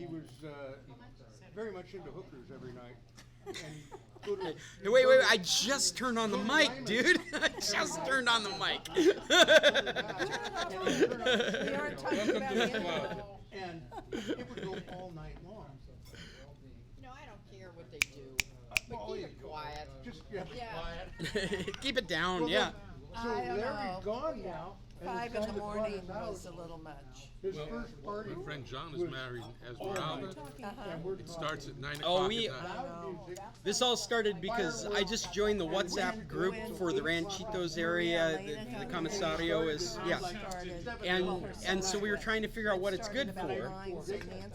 he was very much into hookers every night. And go to, Hey, wait, I just turned on the mic, dude. I just turned on the mic. We aren't talking about him. and it would go all night long. No, I don't care what they do, but keep it quiet. Just Yeah. Keep it down, Well, yeah. So I don't Larry's know. gone now. and 5 the in guy the that brought morning us out, was a little much. His first party. My friend John is was married all Esmeralda. night. Uh-huh. And we're It talking starts at 9 Oh, o'clock we- at night. loud music. This all started because I just joined the WhatsApp group for the Ranchitos area. The comisario is, yeah. And so we were trying to figure out what it's good for.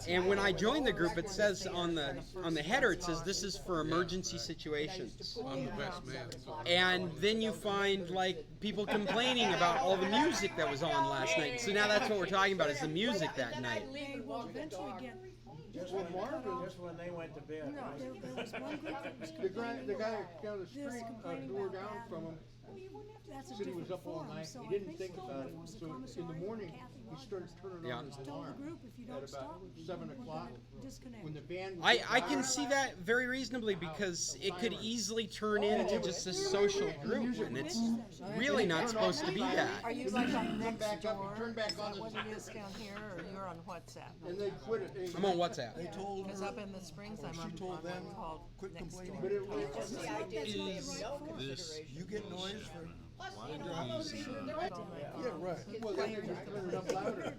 And when I joined the group, it says on the header, it says this is for emergency situations. I'm the best man. So And then you find like people complaining about all the music that was on last night. So now that's what we're talking about is the music that night. Leave and walk the dog. Well, Marvin, Just when they went to bed. No, there was one group that was the guy down the This street, a complaining door about down that. from him, That's a said he was different up all form, night. so He I didn't think think the about it. form was the So in the commissary, morning, Kathy he Rogers. started turning Yeah. on his Told the alarm group if you at don't about stop, 7 we're o'clock. gonna disconnect. When the band I can see that very reasonably because it could easily turn into just a social group, and it's really not supposed to be Are that. you like on Turn next back up, door? turn back Is on that the- what it is down here, or you're on WhatsApp? And they quit it. They- I'm on WhatsApp. They told Because her, up in the Springs, I'm she on told them, one called quit Next complaining. But it was, Just the idea that they have no this- consideration. You get noise for, Plus, you know, all those people, they're yeah, right. well, then they just turn it up louder.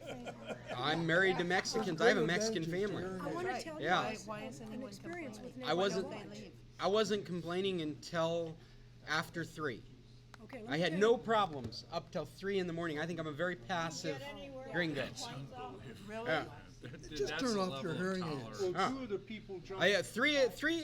I'm married to Mexicans. I have a Mexican family. I want to tell you Yeah. guys Why is an anyone experience with complaining? I wasn't. Why don't they leave? I wasn't complaining until after 3. Okay, let I me had tell no you. problems up till 3 in the morning. I think I'm a very passive gringo. Really? Yeah. Just turn off your hearing aids. Well, Ah. two of the people jumped. I 3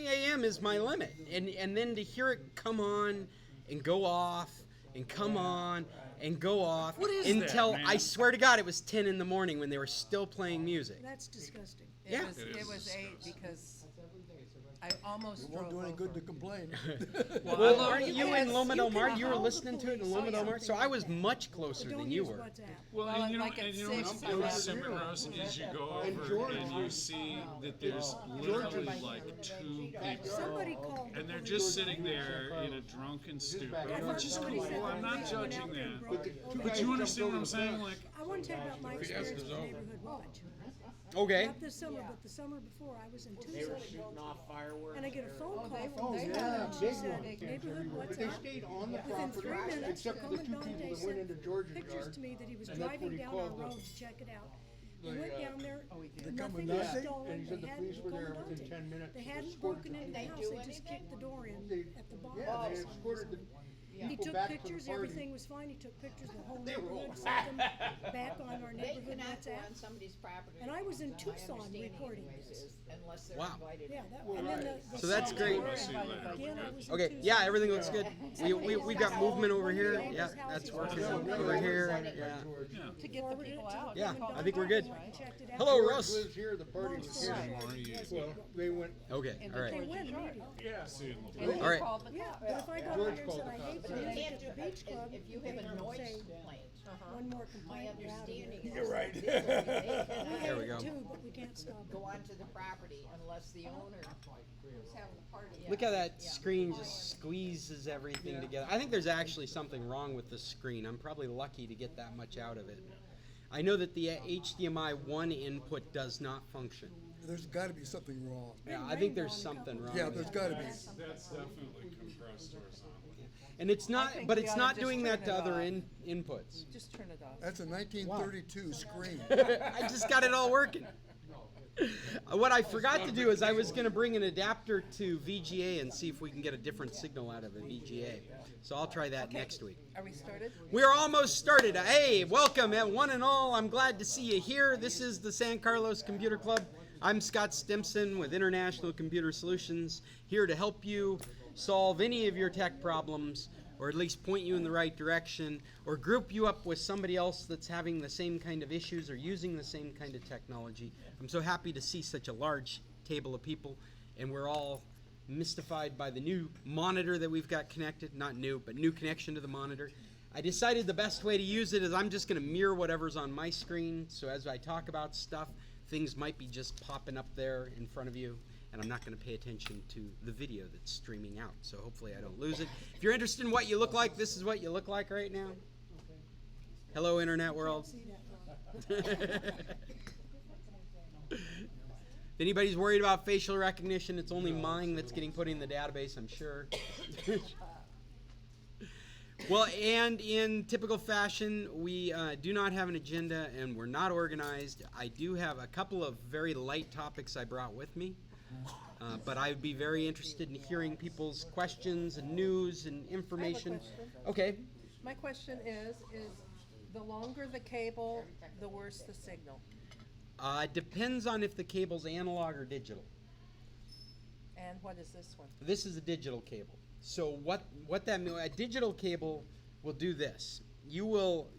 a.m. is my limit, and then to hear it come on and go off and come on and go off until I swear to God it was 10 in the morning when they were still playing music. That's disgusting. Yeah. It was 8 because I almost It won't drove do any good over. to complain. Well, aren't you in can- Loma del you Mar? can You were call the listening to it in police Loma del on Mar, so I was much closer Don't than you use were. WhatsApp. Well, Well, and you know, like at and you know 6, what's I was super gross is you go And over George- and you see that there's literally like 2 people, Somebody called. and they're just sitting there in a drunken stupor, which is cool. I'm not judging that, but you understand what I'm saying? Like, I want to tell you about my experience with Neighborhood Watch. Okay. Not this summer, but the summer before, I was in Tucson. off fireworks. And I get a phone call Oh, from this yeah, woman. She big said, one. Neighborhood But they WhatsApp. stayed on the Within 3 property, minutes, except for the two Commandante people that went into sent George's pictures yard. to me that he was And that's driving what he down called our the- road to check it out. He went down there, nothing Commandante? was And stolen, he said they the police hadn't, were there within Commandante. 10 minutes. They hadn't Escorted broken into the They house, do they just anything? kicked the door in They- at the bar. Yeah, they escorted the He people took back to the pictures, party. everything was fine, he took pictures, the whole They were all neighborhood, sent them back on our They neighborhood cannot go WhatsApp. on somebody's property. And I was in My Tucson understanding recording anyways this. is unless they're Wow. invited. Yeah, that, and then the So that's summer great. before, See you later. again, I was in Okay. Tucson. Yeah, everything looks good. We've got movement over here. Yeah, that's working over here. Yeah. To get the people out. Yeah, Call I think we're good. I checked it out. Hello, George Russ. lives here, the party was here. Well, they went, Okay. All They right. win immediately. yeah, see you in a little And bit. you All right. called the Yeah, cops. but if I go George in there and called said I the hate cops. the You music can't at do, the beach club, if you they have a don't noise say complaint, one more my complaint, we're out of here. understanding You're is right. that they There we cannot go. Too, but we can't stop go it. onto the property unless the owner who's having the party. Look how that screen just squeezes everything together. I think there's actually something wrong with the screen. I'm probably lucky to get that much out of it. I know that the HDMI 1 input does not function. There's gotta be something wrong. Yeah, I think there's something wrong. Yeah, with there's it. gotta be. That's definitely compressed horizontally. And it's not, think but we it's oughta not just doing turn that it to other off. inputs. Just turn it off. That's a 1932 screen. I just got it all working. What I forgot to do is I was going to bring an adapter to VGA and see if we can get a different signal out of a VGA. So I'll try that next week. Are we started? We're almost started. Hey, welcome, one and all. I'm glad to see you here. This is the San Carlos Computer Club. I'm Scott Stimson with International Computer Solutions, here to help you solve any of your tech problems, or at least point you in the right direction, or group you up with somebody else that's having the same kind of issues or using the same kind of technology. I'm so happy to see such a large table of people, and we're all mystified by the new monitor that we've got connected. Not new, but new connection to the monitor. I decided the best way to use it is I'm just going to mirror whatever's on my screen, so as I talk about stuff, things might be just popping up there in front of you, and I'm not going to pay attention to the video that's streaming out. So hopefully I don't lose it. If you're interested in what you look like, this is what you look like right now. Hello, Internet world. If anybody's worried about facial recognition, it's only mine that's getting put in the database, I'm sure. Well, and in typical fashion, we do not have an agenda and we're not organized. I do have a couple of very light topics I brought with me, but I would be very interested in hearing people's questions and news and information. question. Okay. My question is the longer the cable, the worse the signal. Depends on if the cable's analog or digital. And what is this one? This is a digital cable. So what that means, a digital cable will do this. You will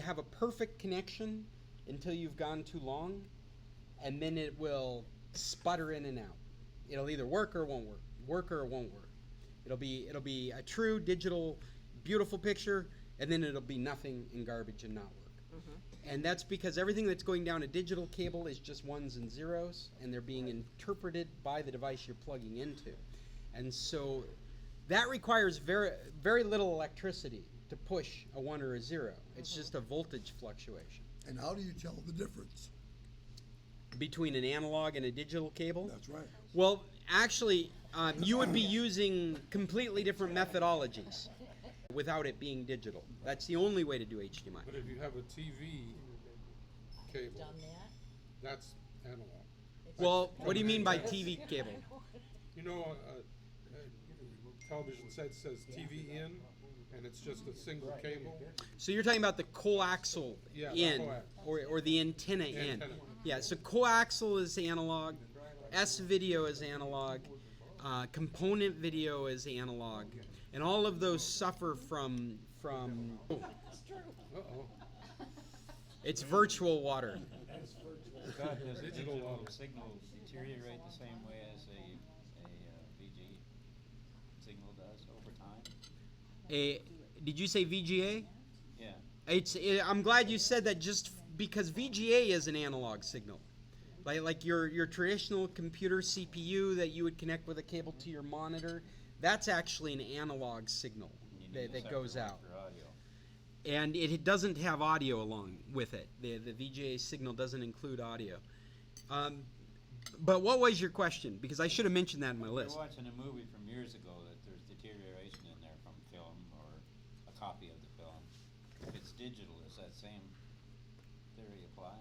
have a perfect connection until you've gone too long, and then it will sputter in and out. It'll either work or it won't work or it won't work. It'll be a true digital, beautiful picture, and then it'll be nothing and garbage and not work. And that's because everything that's going down a digital cable is just ones and zeros, and they're being interpreted by the device you're plugging into. And so that requires very, very little electricity to push a 1 or a 0. It's just a voltage fluctuation. And how do you tell the difference? Between an analog and a digital cable? That's right. Well, actually, you would be using completely different methodologies without it being digital. That's the only way to do HDMI. But if you have a TV cable, Done that? that's analog. Well, what do you mean by TV cable? You know, television set says TV in, and it's just a single cable. So you're talking about the coaxial Yeah, in, coax. or the antenna in. Antenna. Yeah, so coaxial is analog, S-video is analog, component video is analog, and all of those suffer from Uh-oh. It's virtual water. God, does the Digital digital water. signal deteriorate the same way as a VG signal does over time? Did you say VGA? Yeah. I'm glad you said that, just because VGA is an analog signal. Like your traditional computer CPU that you would connect with a cable to your monitor, that's actually an analog signal You need a that separate goes one out. for audio. And it doesn't have audio along with it. The VGA signal doesn't include audio. But what was your question? Because I should have mentioned that in my You're list. watching a movie from years ago that there's deterioration in there from film or a copy of the film. If it's digital, does that same theory apply?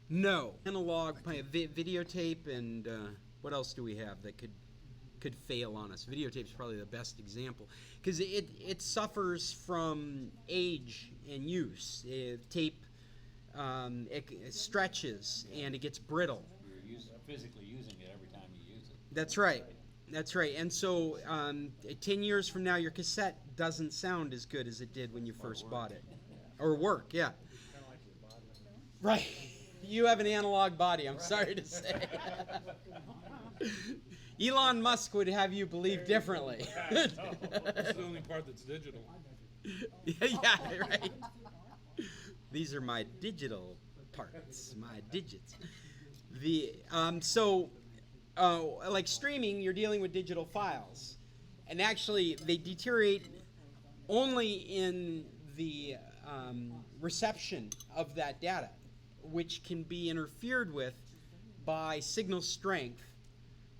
No. Analog videotape, and what else do we have that could fail on us? Videotape's probably the best example, because it suffers from age and use. Tape it stretches and it gets brittle. You're physically using it every time you use it. That's right. That's right. And so 10 years from now, your cassette doesn't sound as good as it did when you first bought it. Or work, yeah. Right. You have an analog body, I'm sorry to say. Elon Musk would have you believe differently. It's the only part that's digital. Yeah, right. These are my digital parts, my digits. Like streaming, you're dealing with digital files, and actually they deteriorate only in the reception of that data, which can be interfered with by signal strength,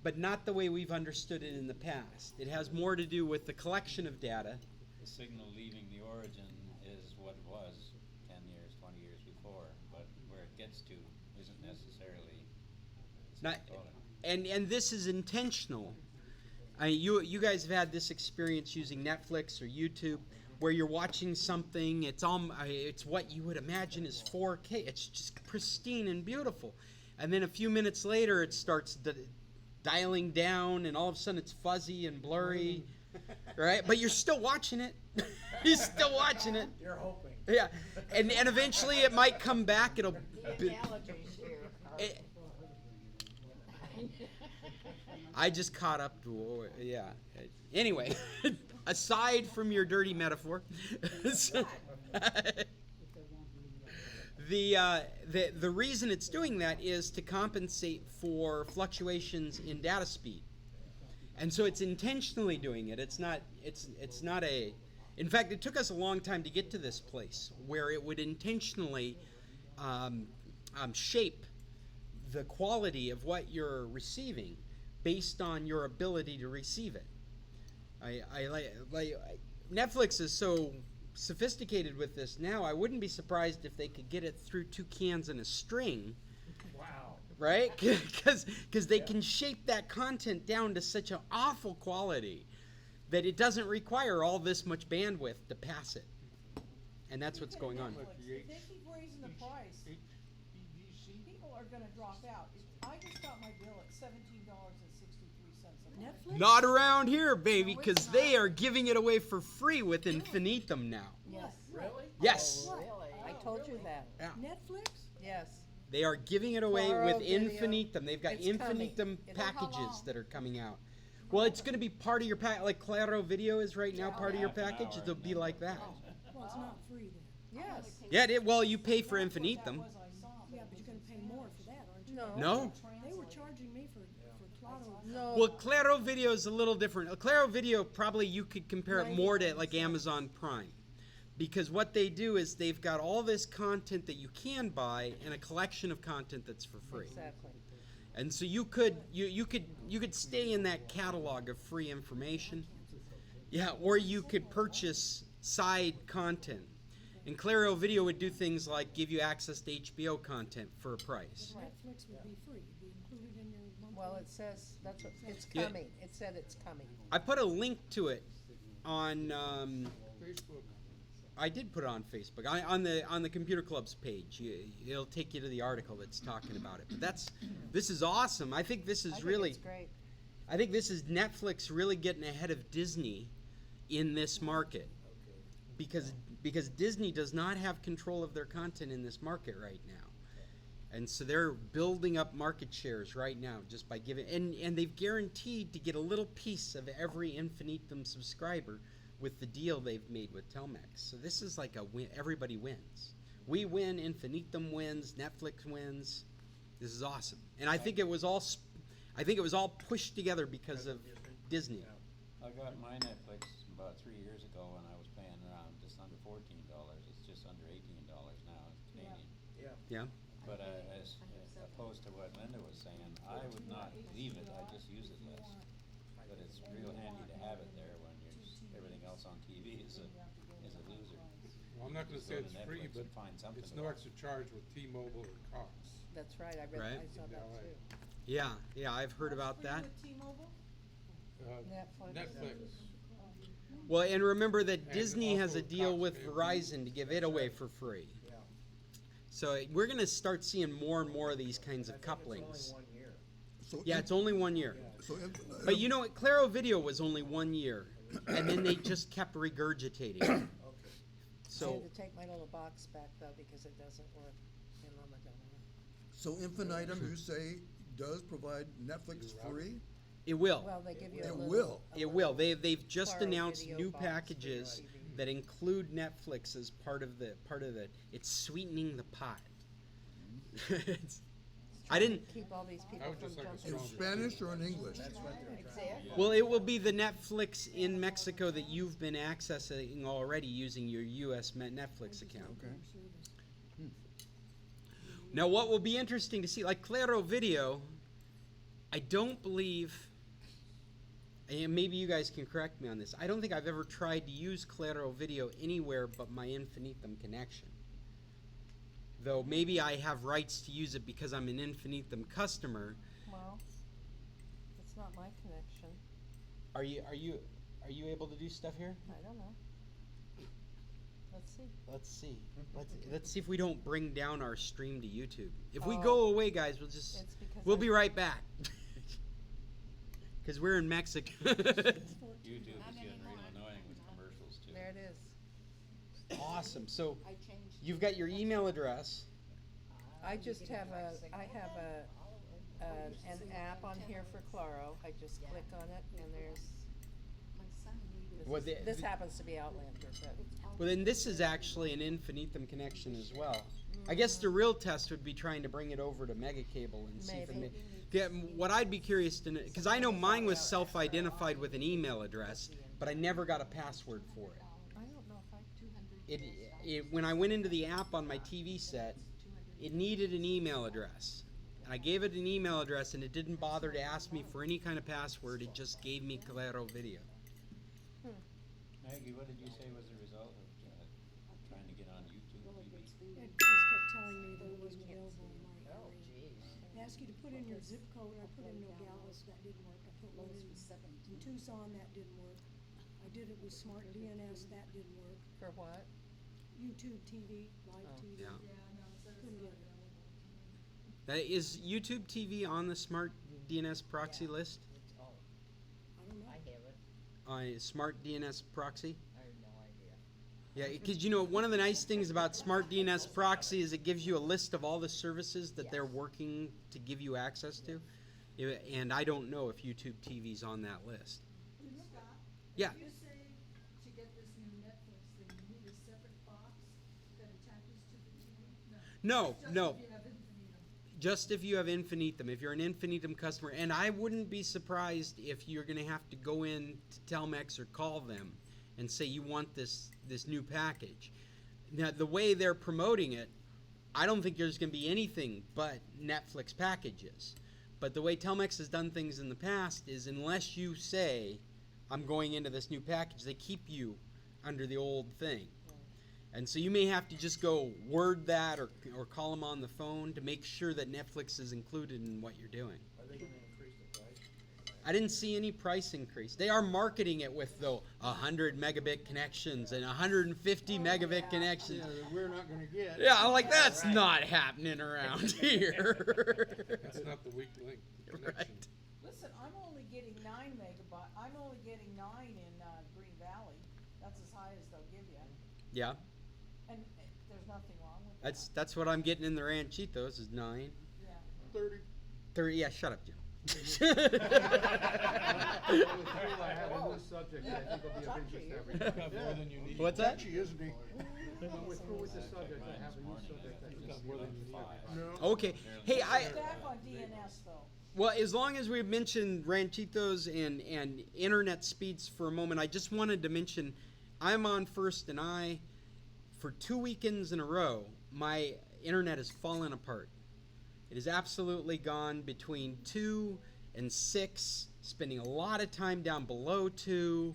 but not the way we've understood it in the past. It has more to do with the collection of data. The signal leaving the origin is what it was 10 years, 20 years before, but where it gets to isn't necessarily. It's Not, not and this is intentional. You guys have had this experience using Netflix or YouTube, where you're watching something. It's what you would imagine is 4K. It's just pristine and beautiful, and then a few minutes later, it starts dialing down, and all of a sudden it's fuzzy and blurry, right? But you're still watching it. You're still watching it. You're hoping. Yeah, and eventually it might come back. It'll. Analogies here. I just caught up to, yeah. Anyway, aside from your dirty metaphor, the reason it's doing that is to compensate for fluctuations in data speed, and so it's intentionally doing it. It's not a. In fact, it took us a long time to get to this place where it would intentionally shape the quality of what you're receiving based on your ability to receive it. Netflix is so sophisticated with this now. I wouldn't be surprised if they could get it through 2 cans and a string. Wow. Right? Because they can shape that content down to such an awful quality that it doesn't require all this much bandwidth to pass it. And that's what's going on. If they keep raising the price, people are gonna drop out. I just got my bill at $17.63 a month. Netflix? Not around here, baby, because they are giving it away for free with infinitum now. Yes. Really? Yes. Really? I told you that. Netflix? Yes. They are giving it away Claro with video. infinitum. They've got It's coming. infinitum It's- packages that are coming out. Well, it's going to be part of your pack, like Claro Video is right now part of your package. It'll be like that. Well, it's not free then. Yes. Yeah, well, you pay for infinitum. Yeah, but you're gonna pay more for that, aren't you? No. No. They were charging me for Claro. No. Well, Claro Video is a little different. Claro Video, probably you could compare it more to like Amazon Prime. Because what they do is they've got all this content that you can buy and a collection of content that's for free. Exactly. And so you could stay in that catalog of free information. Yeah, or you could purchase side content. And Claro Video would do things like give you access to HBO content for a price. Netflix would be free, it'd be included in your monthly. Well, it says that's what it's Yeah. coming. It said it's coming. I put a link to it on Facebook. I did put it on Facebook. On the Computer Club's page. It'll take you to the article that's talking about it. But this is awesome. I think this is I think really it's great. I think this is Netflix really getting ahead of Disney in this market. Because Disney does not have control of their content in this market right now. And so they're building up market shares right now just by giving and they've guaranteed to get a little piece of every infinitum subscriber with the deal they've made with Telmex. So this is like a win. Everybody wins. We win, infinitum wins, Netflix wins. This is awesome. And I think it was all pushed together because of Disney. I got my Netflix about 3 years ago when I was paying around just under $14. It's just under $18 now. It's Canadian. Yeah. But as opposed to what Linda was saying, I would not leave it. I just use it less. But it's real handy to have it there when everything else on TV is a loser. Well, I'm not gonna say Go to it's free, Netflix but and find something it's to no watch. extra charge with T-Mobile or Cox. That's right. I Right. saw that too. Yeah, I've heard about that. Netflix. Well, and remember that And Disney has a also deal Cox with Family. Verizon to give it away for free. So we're going to start seeing more and more of these kinds of couplings. So Yeah, it's only 1 year. So But you know what? Claro Video was only 1 year, and then they just kept regurgitating. I So had to take my little box back though because it doesn't work in Ramadan. So infinitum, you say, does provide Netflix free? it will. Well, they give you a It little. will. a It little will. They've just Claro announced Video new box for your packages TV. that include Netflix as part of the. It's sweetening the pot. It's- I didn't. Keep all these people I would from just like a jumping. In stronger. Spanish or in English? Exactly. Well, it will be the Netflix in Mexico that you've been accessing already using your U.S. Netflix account. Okay. Now, what will be interesting to see, like Claro Video, I don't believe, and maybe you guys can correct me on this, I don't think I've ever tried to use Claro Video anywhere but my infinitum connection. Though maybe I have rights to use it because I'm an infinitum customer. Well, it's not my connection. Are you able to do stuff here? I don't know. Let's see. Let's see. Let's see if we don't bring down our stream to YouTube. If we Oh. go away, guys, It's because we'll I- be right back. Because we're in Mexico. YouTube is getting real annoying with commercials too. There it is. Awesome. So I changed. you've got your email address. I just have an app on here for Claro. I just click on it and there's Well, This happens to be Outlander, but. Well, then this is actually an infinitum connection as well. I guess the real test would be trying to bring it over to Mega Cable and see if it Maybe. what I'd be curious to know, because I know mine was self-identified with an email address, but I never got a password for it. I don't know if When I went into the app on my TV set, it needed an email address. And I gave it an email address, and it didn't bother to ask me for any kind of password. It just gave me Claro Video. Maggie, what did you say was the result of trying to get on YouTube TV? It just kept telling me that it wasn't available in my Oh, area. jeez. They ask you to put in your zip code. I put in Nogales, that didn't work. I put one in Tucson, that didn't work. I did it with Smart DNS, that didn't work. For what? YouTube TV, live TV. Yeah. Couldn't get it. Is YouTube TV on the Smart DNS proxy list? Oh, I don't know. I have it. Smart DNS proxy? I have no idea. Yeah, because one of the nice things about Smart DNS proxy is it gives you a list of all the services that they're working to give you access to. And I don't know if YouTube TV's on that list. Yeah. You say to get this new Netflix thing, you need a separate box that attaches to the TV? No, no. If you have Infinitum. Just if you have Infinitum, if you're an Infinitum customer, and I wouldn't be surprised if you're going to have to go in to Telmex or call them and say you want this new package. Now, the way they're promoting it, I don't think there's going to be anything but Netflix packages. But the way Telmex has done things in the past is unless you say, I'm going into this new package, they keep you under the old thing. And so you may have to just go word that or call them on the phone to make sure that Netflix is included in what you're doing. Are they gonna increase the price? I didn't see any price increase. They are marketing it with, though, 100 megabit connections and 150 megabit connections. Yeah, that we're not gonna get. Yeah, I'm like, that's not happening around here. That's not the weak link Right. connection. Listen, I'm only getting 9 megabyte, I'm only getting 9 in, Green Valley. That's as high as they'll give you. Yeah, And there's nothing wrong with that. that's what I'm getting in the Ranchitos is 9. Yeah. 30. 30, yeah, shut up, Jim. With the tool I have on this subject, I think will be of interest to everybody. More than you need. What's that? Touchy, isn't he? When we're through with this subject, I have a new subject I think is more than you need. No. Okay. Hey, Back on DNS though. Well, as long as we've mentioned Ranchitos and internet speeds for a moment, I just wanted to mention I'm on First and for 2 weekends in a row, my internet has fallen apart. It has absolutely gone between 2 and 6, spending a lot of time down below 2,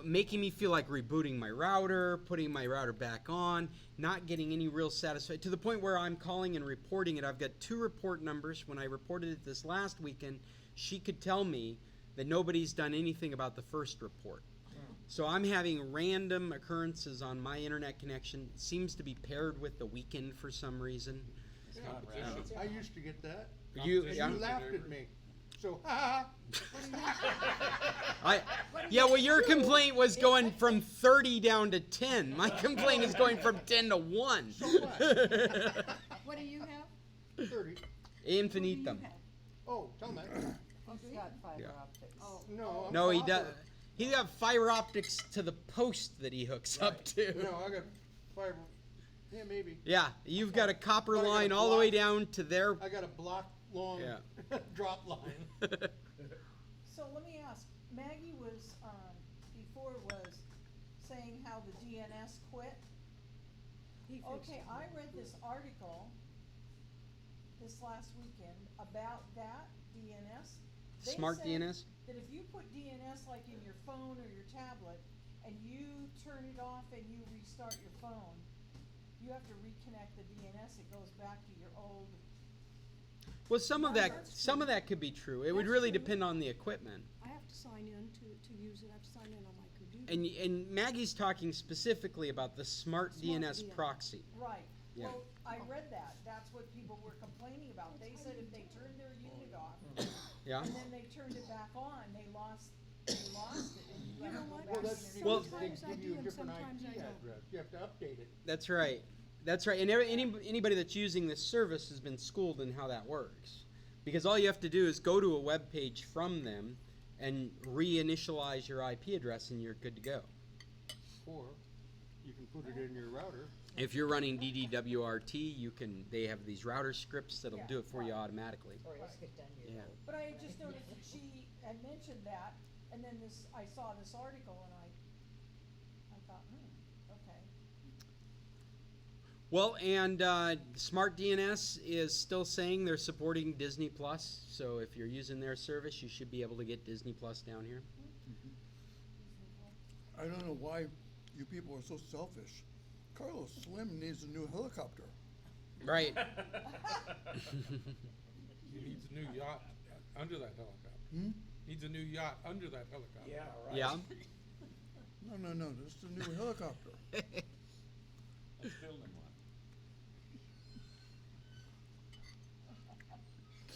making me feel like rebooting my router, putting my router back on, not getting any real satisfaction, to the point where I'm calling and reporting it. I've got 2 report numbers. When I reported it this last weekend, she could tell me that nobody's done anything about the first report. So I'm having random occurrences on my internet connection. It seems to be paired with the weekend for some reason. I used to get that. You, And yeah. you laughed at me. So, ha Yeah, well, your complaint was going from 30 down to 10. My complaint is going from 10 to 1. So what? What do you have? 30. Infinitum. Oh, tell me. He's got fiber Yeah. optics. No, I'm No, he copper. does. He got fiber optics to the post that he hooks up to. No, I got fiber. Yeah, maybe. Yeah, you've got a copper I got a line all the way block. down to their. I got a block long Yeah. drop line. So let me ask, Maggie was, before was saying how the DNS quit. He fixed Okay, it. I read this article this last weekend about that DNS. They Smart said DNS? that if you put DNS like in your phone or your tablet, and you turn it off and you restart your phone, you have to reconnect the DNS, it goes back to your old. Well, some of that That's could be true. It would That's really true. depend on the equipment. I have to sign in to use it. I have to sign in on my computer. And Maggie's talking specifically about the Smart Smart DNS DNS. proxy. Right, Yeah. well, I read that, that's what people were complaining about, they said if they turned their unit off, Yeah. and then they turned it back on, they lost it, and you You have know to go what? back Well, and that's then- Well- because they Sometimes I give you do a and different sometimes I IP don't. address. You have to update it. That's right. That's right. And anybody that's using this service has been schooled in how that works. Because all you have to do is go to a web page from them, and reinitialize your IP address, and you're good to go. Or you can put it in your router. If you're running DDWRT, they have these router scripts that'll do it for you automatically. Or else get done your Yeah. vote. But I just noticed that she had mentioned that, and then I saw this article and I thought, okay. Well, and Smart DNS is still saying they're supporting Disney Plus, so if you're using their service, you should be able to get Disney Plus down here. I don't know why you people are so selfish. Carlos Slim needs a new helicopter. Right. He needs a new yacht under that helicopter. Needs a new yacht under that helicopter. Yeah, right. Yeah. No, this is a new helicopter. Let's build him one.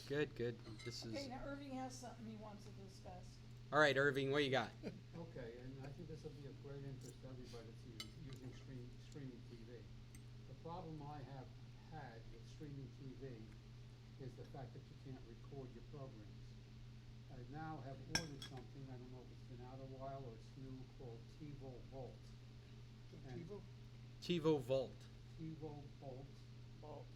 Good. This is Okay, now Irving has something he wants to discuss. all right, Irving. What you got? Okay, and I think this will be of great interest to everybody that's using streaming TV. The problem I have had with streaming TV is the fact that you can't record your programs. I now have ordered something, I don't know if it's been out a while or it's new, called TiVo Volt. And TiVo? TiVo Vault. TiVo Volt. Bolt,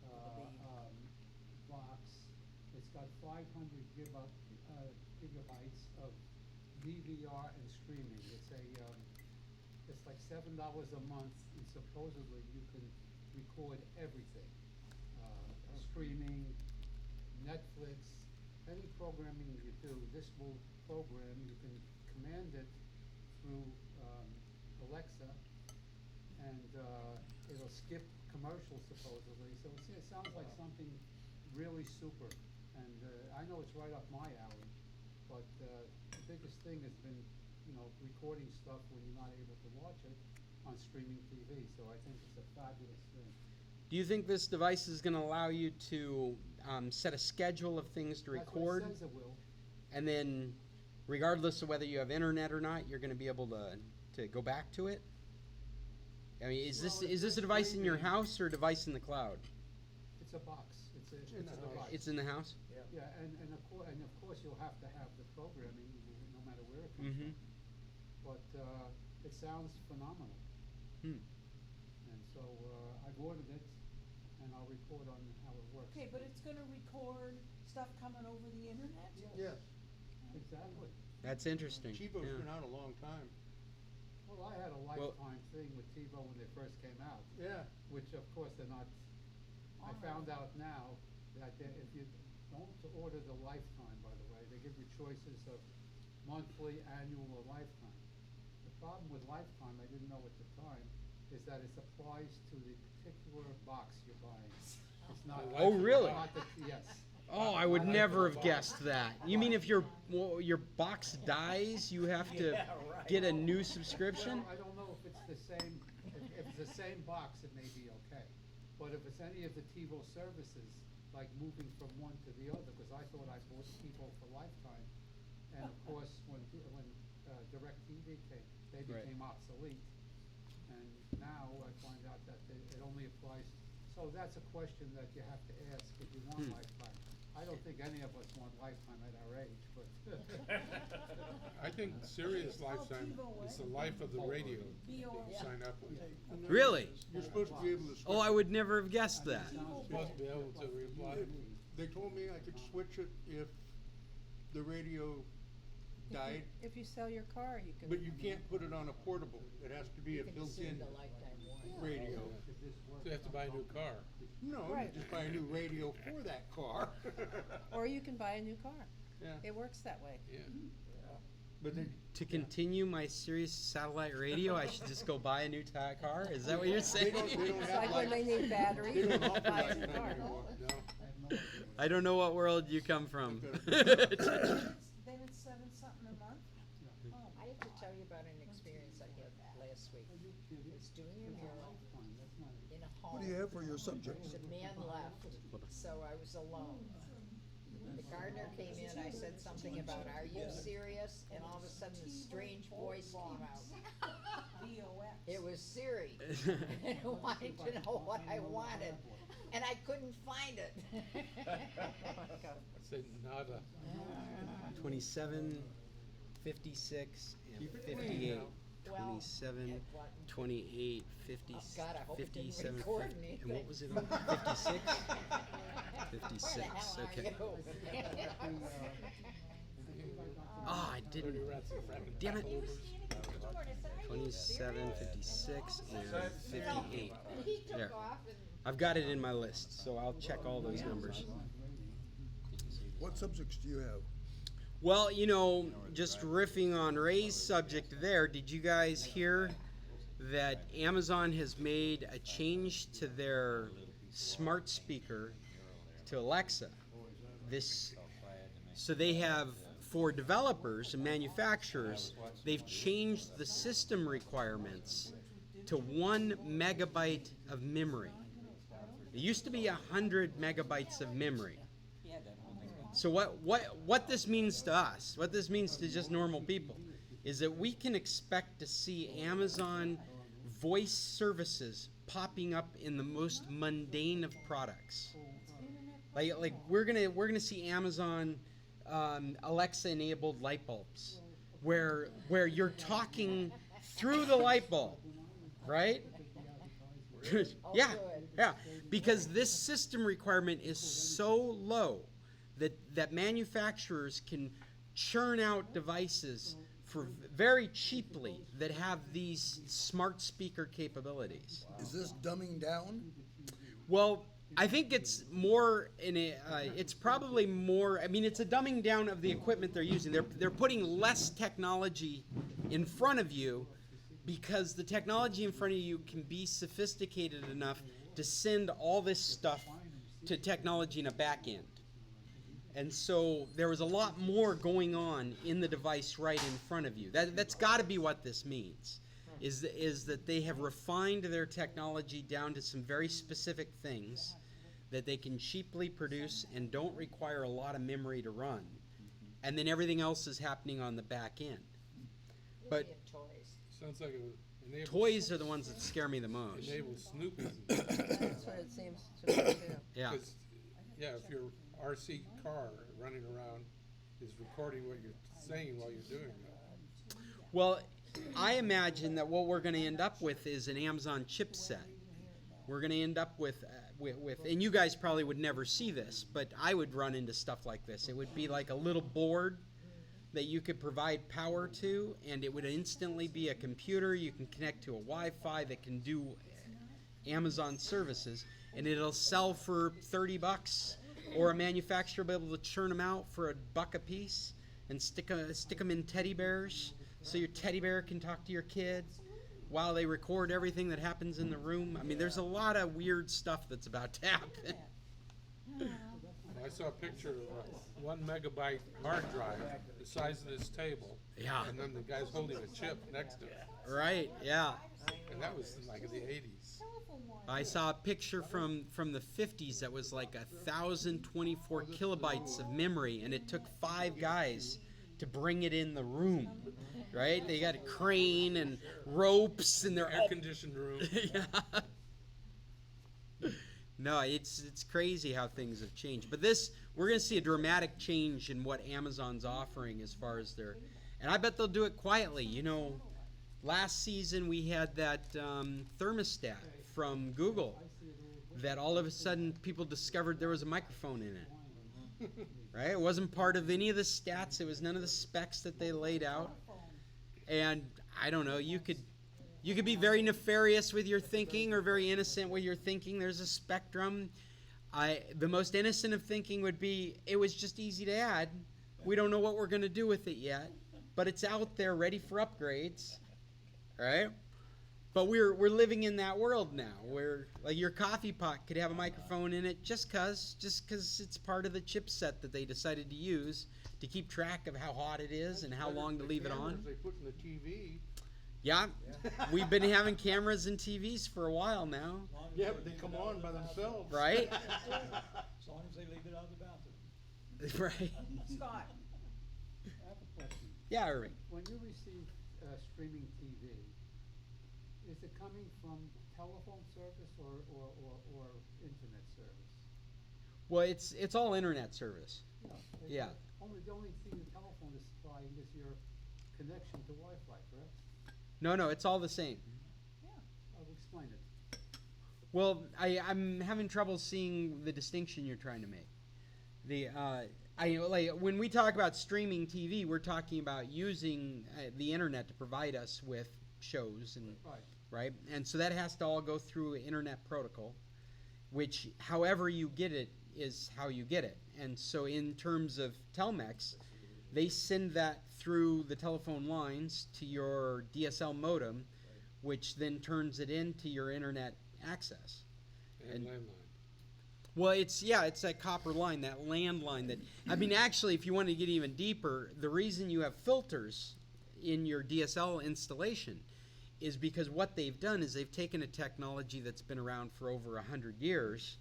Box. It's got 500 gigabytes of DVR and streaming. It's like $7 a month, and supposedly you can record everything. Streaming, Netflix, any programming you do, this will program, you can command it through Alexa, and it'll skip commercials supposedly. So it sounds like something really super. And I know it's right up my alley, but the biggest thing has been, recording stuff when you're not able to watch it on streaming TV. So I think it's a fabulous thing. Do you think this device is going to allow you to set a schedule of things to record? That's what it says it will. And then, regardless of whether you have internet or not, you're going to be able to go back to it? I mean, is this a device in your house or a device in the cloud? It's a box. It's a device. It's in the house? Yeah, and of course you'll have to have the programming no matter where it comes from. But it sounds phenomenal. And so I've ordered it, and I'll report on how it works. Okay, but it's gonna record stuff coming over the internet? Yes. Exactly. That's interesting. TiVo's yeah. been out a long time. Well, I had a lifetime thing with TiVo when they first came out, Yeah. which of course they're not. I found out now that if you don't order the lifetime, by the way, they give you choices of monthly, annual, or lifetime. The problem with lifetime, I didn't know at the time, is that it applies to the particular box you're buying. It's not. Oh, really? Not the, yes. Oh, I would never have guessed that. You mean if your box dies, you have to get a new subscription? Well, I don't know if it's the same. If it's the same box, it may be okay. But if it's any of the TiVo services, like moving from one to the other, because I thought I bought TiVo for lifetime, and of course when DirecTV came, they became obsolete, and now I find out that it only applies. So that's a question that you have to ask if you want lifetime. I don't think any of us want lifetime at our age, but. I think Sirius Lifetime is the life of the radio. Sign up with. Really? You're supposed to be able to switch. Oh, I would never have guessed that. Supposed to be able to reply. They told me I could switch it if the radio died, If you sell your car, you can. but you can't put it on a portable. It has to be a You can assume built-in the lifetime warranty. radio. So you have to buy a new car. No, you Right. just buy a new radio for that car. Or you can buy a new car. Yeah. It works that way. Yeah. But then, To continue my Sirius satellite radio, I should just go buy a new car? Is that what you're they saying? don't It's have like when they life. need batteries, They you don't buy offer a new lifetime car. anymore. No. I don't know what world you come from. Then it's 7 something a month? Oh, I have to tell you about an experience I had last week. I was doing a mural in a home. What do you have for your subjects? The man left, so I was alone. The gardener came in, I said something about, "Are you serious?" And all of a sudden, a strange voice came out. VOX. It was Siri. And it wanted to know what I wanted, and I couldn't find it. Say nada. 27. 56 and Keep it clean 58, now. 27, Well, what- 28, 50, Oh, God, I hope it didn't 57, record 50, and anything. what was it? 56? Where 56, the hell are okay. you? Ah, I didn't. Damn it. He was standing at the door and I said, "Are you 27, serious?" 56, and 58. And he There. took off and. I've got it in my list, so I'll check all those numbers. What subjects do you have? Well, you know, just riffing on Ray's subject there, did you guys hear that Amazon has made a change to their smart speaker to Alexa? So they have, for developers and manufacturers, they've changed the system requirements to 1 megabyte of memory. It used to be 100 megabytes of memory. So what this means to us, what this means to just normal people, is that we can expect to see Amazon voice services popping up in the most mundane of products. Like we're gonna see Amazon Alexa enabled light bulbs, where you're talking through the light bulb, right? Yeah, yeah, because this system requirement is so low that manufacturers can churn out devices for very cheaply that have these smart speaker capabilities. Is this dumbing down? Well, I think it's more it's probably more. I mean, it's a dumbing down of the equipment they're using. They're putting less technology in front of you because the technology in front of you can be sophisticated enough to send all this stuff to technology in a back end. And so there was a lot more going on in the device right in front of you. That's got to be what this means, is that they have refined their technology down to some very specific things that they can cheaply produce and don't require a lot of memory to run. And then everything else is happening on the back end. But Maybe in toys. Sounds like it would enable. toys are the ones that scare me the most. Enable snooping. That's what it seems to me too. Yeah. 'Cause, yeah, if your RC car running around is recording what you're saying while you're doing it. Well, I imagine that what we're going to end up with is an Amazon chipset. We're going to end up with, and you guys probably would never see this, but I would run into stuff like this. It would be like a little board that you could provide power to, and it would instantly be a computer. You can connect to a Wi-Fi that can do Amazon services, and it'll sell for $30, or a manufacturer will be able to churn them out for $1 a piece and stick them in teddy bears, so your teddy bear can talk to your kid while they record everything that happens in the room. I mean, there's a lot of weird stuff that's about to happen. I saw a picture of a 1 megabyte hard drive the size of this table. Yeah. And then the guy's holding a chip next to it. Right, yeah. And that was like in the 80s. I saw a picture from the 50s that was like 1,024 kilobytes of memory, and it took 5 guys to bring it in the room, right? They got a crane and ropes, and they're all Air-conditioned room. yeah. No, it's crazy how things have changed. But this, we're going to see a dramatic change in what Amazon's offering as far as their, and I bet they'll do it quietly. You know, last season we had that thermostat from Google that all of a sudden people discovered there was a microphone in it. Right? It wasn't part of any of the stats. It was none of the specs that they laid out. And I don't know, you could be very nefarious with your thinking or very innocent with your thinking. There's a spectrum. The most innocent of thinking would be, it was just easy to add. We don't know what we're going to do with it yet, but it's out there ready for upgrades, right? But we're living in that world now, where like your coffee pot could have a microphone in it just cause it's part of the chipset that they decided to use to keep track of how hot it is and how long to leave it on. They put in the TV. Yeah, we've been having cameras and TVs for a while now. Yeah, but they come on by themselves. Right? As long as they leave it out of the bathroom. Right. Scott, I have a question. Yeah, Irving. When you receive streaming TV, is it coming from telephone service or internet service? Well, it's all internet service. Yeah. The only thing the telephone is supplying is your connection to Wi-Fi, correct? No, it's all the same. I'll explain it. Well, I'm having trouble seeing the distinction you're trying to make. When we talk about streaming TV, we're talking about using the internet to provide us with shows and right, and so that has to all go through internet protocol, which however you get it is how you get it. And so in terms of Telmex, they send that through the telephone lines to your DSL modem, which then turns it into your internet access. And landline. Well, it's that copper line, that landline that, I mean, actually, if you want to get even deeper, the reason you have filters in your DSL installation is because what they've done is they've taken a technology that's been around for over 100 years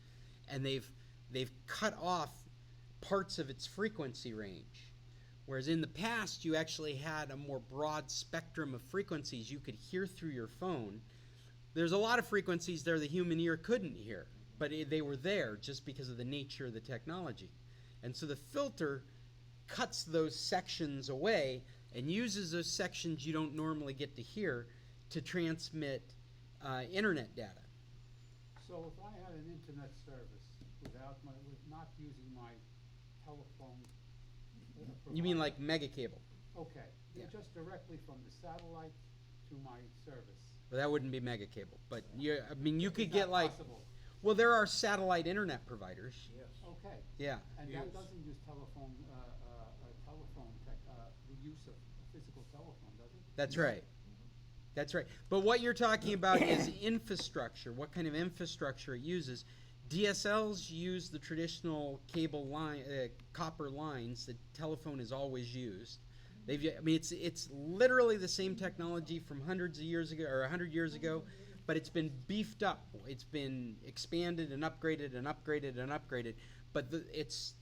and they've cut off parts of its frequency range. Whereas in the past, you actually had a more broad spectrum of frequencies you could hear through your phone. There's a lot of frequencies there the human ear couldn't hear, but they were there just because of the nature of the technology. And so the filter cuts those sections away and uses those sections you don't normally get to hear to transmit internet data. So if I had an internet service with not using my telephone. You mean like mega cable? Okay, Yeah. just directly from the satellite to my service. Well, that wouldn't be mega cable, but you could Is get that like, possible? well, there are satellite internet providers. Okay. Yeah. And that doesn't use telephone the use of physical telephone, does it? That's right. That's right. But what you're talking about is infrastructure, what kind of infrastructure it uses. DSLs use the traditional cable line, copper lines that telephone has always used. It's literally the same technology from hundreds of years ago or 100 years ago, but it's been beefed up. It's been expanded and upgraded and upgraded and upgraded. But it's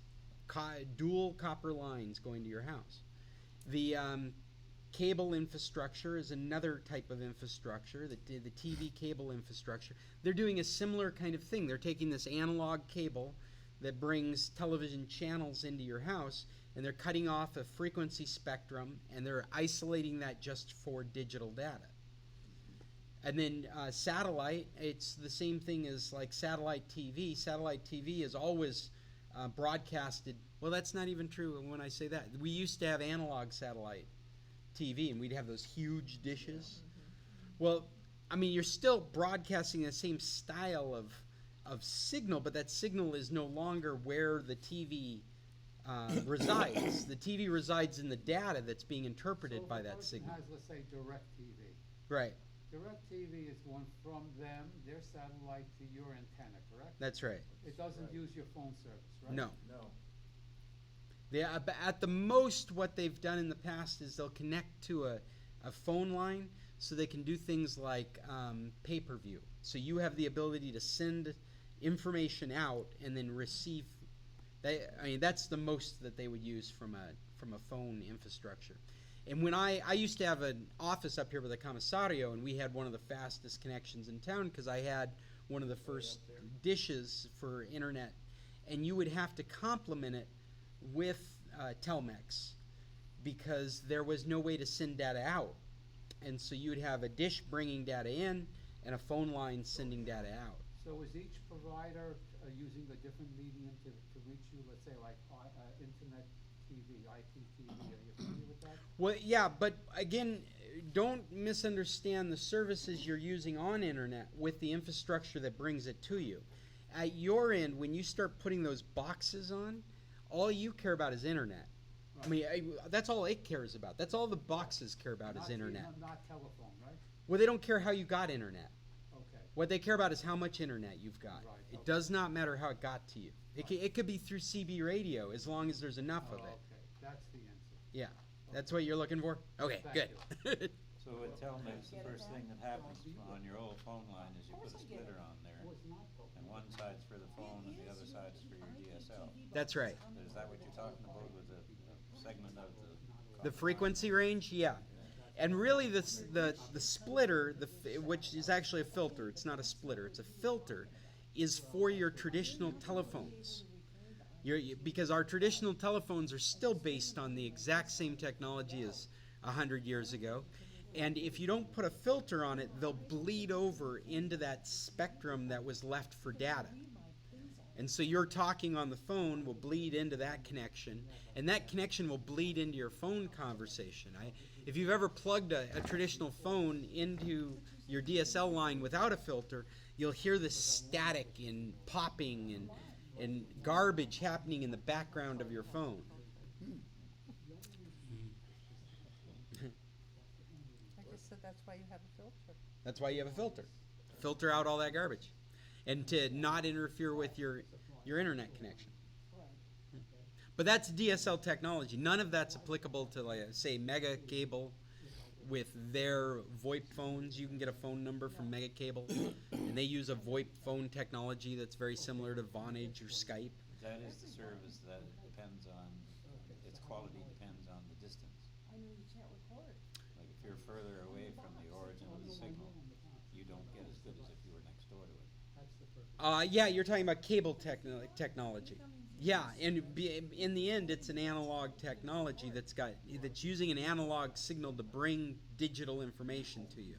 dual copper lines going to your house. The cable infrastructure is another type of infrastructure, the TV cable infrastructure. They're doing a similar kind of thing. They're taking this analog cable that brings television channels into your house, and they're cutting off a frequency spectrum, and they're isolating that just for digital data. And then satellite, it's the same thing as like satellite TV. Satellite TV is always broadcasted. Well, that's not even true when I say that. We used to have analog satellite TV, and we'd have those huge dishes. Well, I mean, you're still broadcasting the same style of signal, but that signal is no longer where the TV resides. The TV resides in the data that's being interpreted by that signal. Has, let's say, DirecTV. Right. DirecTV is going from them, their satellite, to your antenna, correct? That's right. It doesn't use your phone service, right? No. At the most, what they've done in the past is they'll connect to a phone line so they can do things like pay-per-view. So you have the ability to send information out and then receive. That's the most that they would use from a phone infrastructure. And when I used to have an office up here with a commissario, and we had one of the fastest connections in town because I had one of the first dishes for internet, and you would have to complement it with Telmex because there was no way to send data out. And so you would have a dish bringing data in and a phone line sending data out. So is each provider using a different medium to reach you, let's say like internet TV, IPTV, are you familiar with that? Well, yeah, but again, don't misunderstand the services you're using on internet with the infrastructure that brings it to you. At your end, when you start putting those boxes on, all you care about is internet. Right. I mean, that's all it cares about. That's all the boxes care about is internet. Not telephone, right? Well, they don't care how you got internet. Okay. What they care about is how much internet you've got. Right. It does not matter how it got to you. It could be through CB radio as long as there's enough of it. Okay, that's the answer. Yeah, that's what you're looking for? Okay, Thank good. So with Telmex, the first thing that happens on your old phone line is you put a splitter on there, and one side's for the phone and the other side is for your DSL. That's right. Is that what you're talking about with the segment of The frequency range, yeah. And really the splitter, which is actually a filter, it's not a splitter, it's a filter, is for your traditional telephones. Because our traditional telephones are still based on the exact same technology as 100 years ago. And if you don't put a filter on it, they'll bleed over into that spectrum that was left for data. And so your talking on the phone will bleed into that connection, and that connection will bleed into your phone conversation. If you've ever plugged a traditional phone into your DSL line without a filter, you'll hear the static and popping and garbage happening in the background of your phone. I just said that's why you have a filter. That's why you have a filter. Filter out all that garbage. And to not interfere with your internet connection. But that's DSL technology. None of that's applicable to, like, say, Mega Cable with their VoIP phones. You can get a phone number from Mega Cable, and they use a VoIP phone technology that's very similar to Vonage or Skype. That is the service that depends on, its quality depends on the distance. Like if you're further away from the origin of the signal, you don't get as good as if you were next door to it. Yeah, you're talking about cable technology. Yeah, and in the end, it's an analog technology that's using an analog signal to bring digital information to you,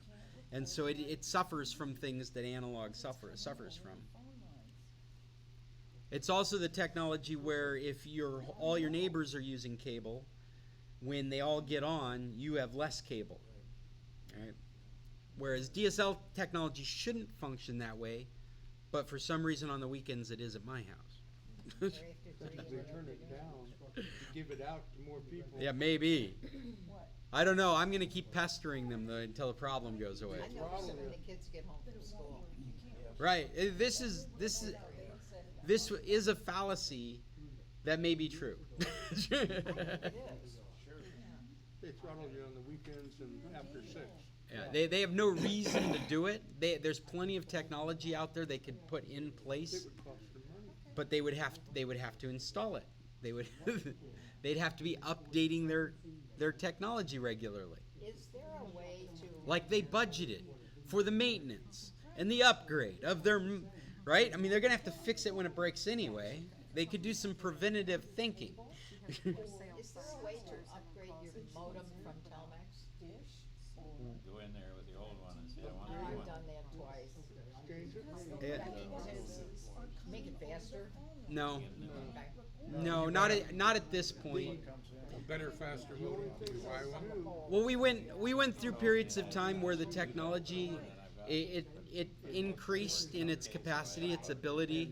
and so it suffers from things that analog suffers from. It's also the technology where if all your neighbors are using cable, when they all get on, you have less cable. Right? Whereas DSL technology shouldn't function that way, but for some reason on the weekends it is at my house. They turn it down to give it out to more people. Yeah, maybe. I don't know. I'm going to keep pestering them though, until the problem goes away. I notice it when the kids get home from school. Right. This is a fallacy that may be true. They throttle you on the weekends and after 6. Yeah, they have no reason to do it. There's plenty of technology out there they could put in place. It would cost them money. But they would have to install it. They'd have to be updating their technology regularly. Is there a way to? Like they budgeted for the maintenance and the upgrade of their, right? I mean, they're gonna have to fix it when it breaks anyway. They could do some preventative thinking. Is there a way to upgrade your modem from Telmex? Go in there with the old one and say, I want a new I've one. done that twice. Change it? Make it faster? No, Okay. no, not at this point. A better, faster modem, do you buy one? Well, we went through periods of time where the technology it increased in its capacity, its ability,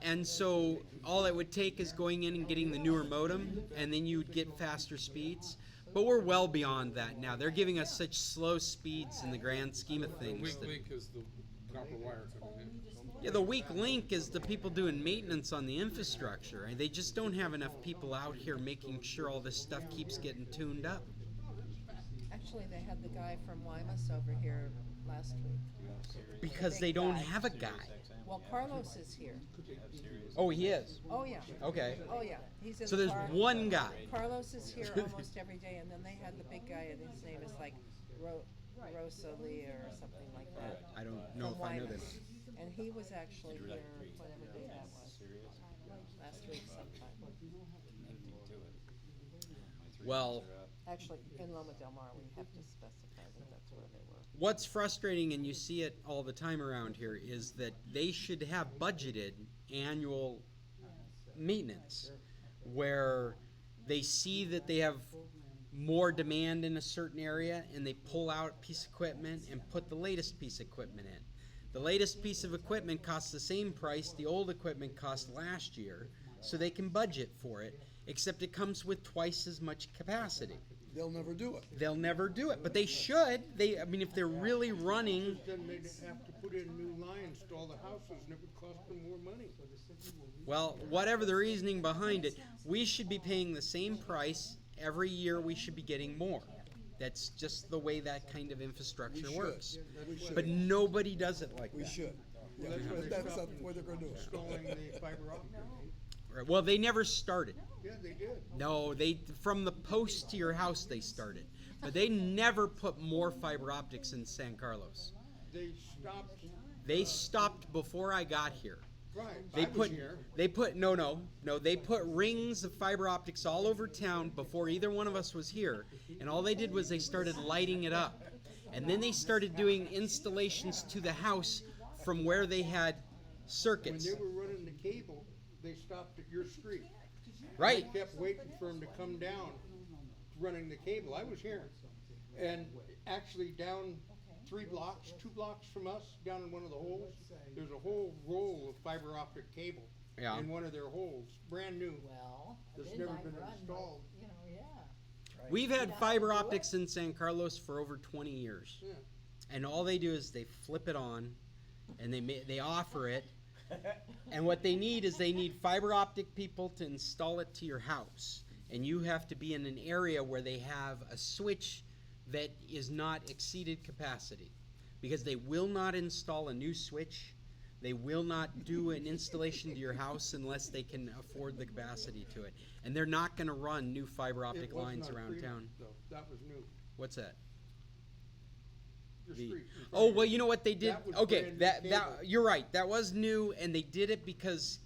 and so all it would take is going in and getting the newer modem, and then you'd get faster speeds. But we're well beyond that now. They're giving us such slow speeds in the grand scheme of The things. weak that- link is the copper wire coming in. Yeah, the weak link is the people doing maintenance on the infrastructure, and they just don't have enough people out here making sure all this stuff keeps getting tuned up. Actually, they had the guy from Wymus over here last week. Because they don't have a guy. Well, Carlos is here. Oh, he is. Oh, yeah. Okay. Oh, yeah. He's in So the there's car. one guy. Carlos is here almost every day, and then they had the big guy, and his name is like Rosalie or something like that. I don't know From if I know Wymus. this. And he was actually here whatever day that was. Last week sometime. Well, Actually, in Loma Del Mar, we have to specify that that's where they were. what's frustrating, and you see it all the time around here, is that they should have budgeted annual maintenance where they see that they have more demand in a certain area and they pull out a piece of equipment and put the latest piece of equipment in. The latest piece of equipment costs the same price the old equipment cost last year, so they can budget for it, except it comes with twice as much capacity. They'll never do it. They'll never do it, but they should. I mean, if they're really running, Then they'd have to put in new lines to all the houses, and it would cost them more money. well, whatever the reasoning behind it, we should be paying the same price every year. We should be getting more. That's just the way that kind of infrastructure works. We should. But nobody does it like We that. should. Yeah, That's why but they that's stopped not the way they're gonna do it. installing the fiber optic. Right. Well, they never started. Yeah, they did. No, they from the post to your house they started, but they never put more fiber optics in San Carlos. They stopped. They stopped before I got here. Right. They I was put here. they put no they put rings of fiber optics all over town before either one of us was here, and all they did was they started lighting it up, and then they started doing installations to the house from where they had When circuits. they were running the cable, they stopped at your street. Right. I kept waiting for them to come down, running the cable. I was here. And actually down 2 blocks from us, down in one of the holes, there's a whole roll of fiber optic cable Yeah. in one of their holes, brand new. Well, That's midnight never been run, but, installed. you know, yeah. We've had You know fiber how to do optics in San Carlos for over 20 years. Yeah. And all they do is they flip it on, and they offer it. And what they need is they need fiber optic people to install it to your house. And you have to be in an area where they have a switch that is not exceeded capacity. Because they will not install a new switch. They will not do an installation to your house unless they can afford the capacity to it. And they're not going to run new fiber optic It was lines not around Fremont, town. though. That was new. What's that? Your The- street. Oh well, you know what they did? That was Okay, brand new that cable. you're right. That was new, and they did it because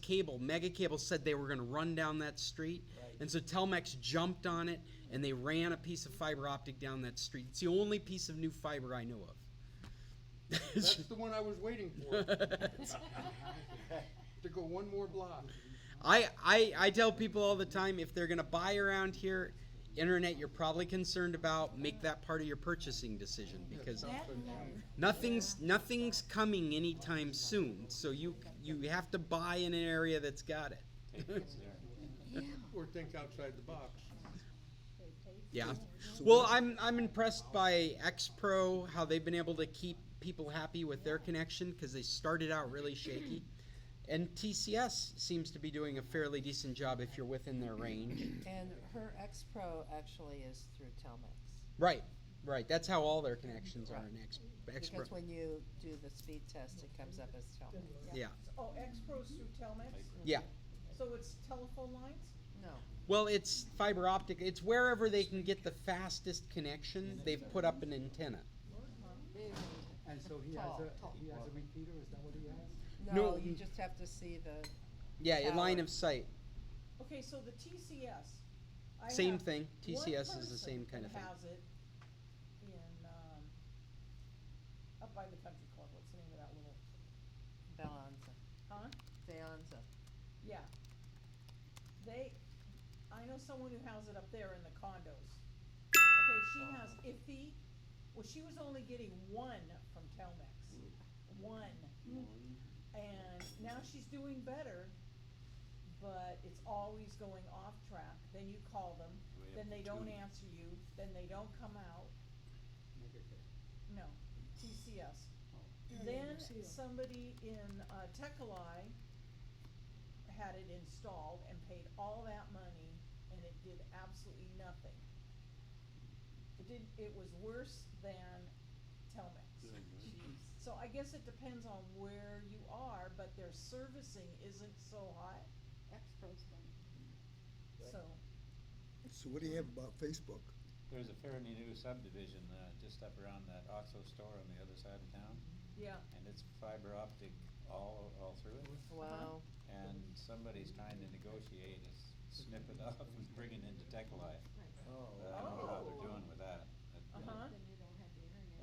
cable, Mega Cable said they were going to run down that street, and so Telmex jumped on it and they ran a piece of fiber optic down that street. It's the only piece of new fiber I know of. That's the one I was waiting for. To go one more block. I tell people all the time, if they're going to buy around here, internet you're probably concerned about, make that part of your purchasing decision, because nothing's coming anytime soon. So you have to buy in an area that's got it. Or think outside the box. Yeah. Well, I'm impressed by X-Pro, how they've been able to keep people happy with their connection, because they started out really shaky. And TCS seems to be doing a fairly decent job if you're within their range. And her X-Pro actually is through Telmex. Right. That's how all their connections are Right. in X-Pro. Because when you do the speed test, it comes up as Telmex. Yeah. Oh, X-Pro's through Telmex? Yeah. So it's telephone lines? No. Well, it's fiber optic. It's wherever they can get the fastest connection, they've put up an antenna. And so he has a repeater, is that what he has? No, No. you just have to see the. Yeah, in line tower. of sight. Okay, so the TCS. I Same have thing. one TCS is the person same kind of that thing. has it in, up by the country club, what's the name of that little, Balanza. huh? Balanza. Yeah. I know someone who has it up there in the condos. Okay, she has iffy, well, she was only getting one from Telmex. One. And now she's doing better, but it's always going off track. Then you call them, then they don't answer you, then they don't come out. No, TCS. Then somebody in Tequilas had it installed and paid all that money, and it did absolutely nothing. It was worse than Telmex. So I guess it depends on where you are, but their servicing isn't so high, X-Pro's done. so. So what do you have about Facebook? There's a fairly new subdivision, just up around that OXO store on the other side of town, Yeah. and it's fiber optic all through it. Wow. And somebody's trying to negotiate, snip it off and bring it into Tequilas. But I don't know how they're doing with that. Uh-huh.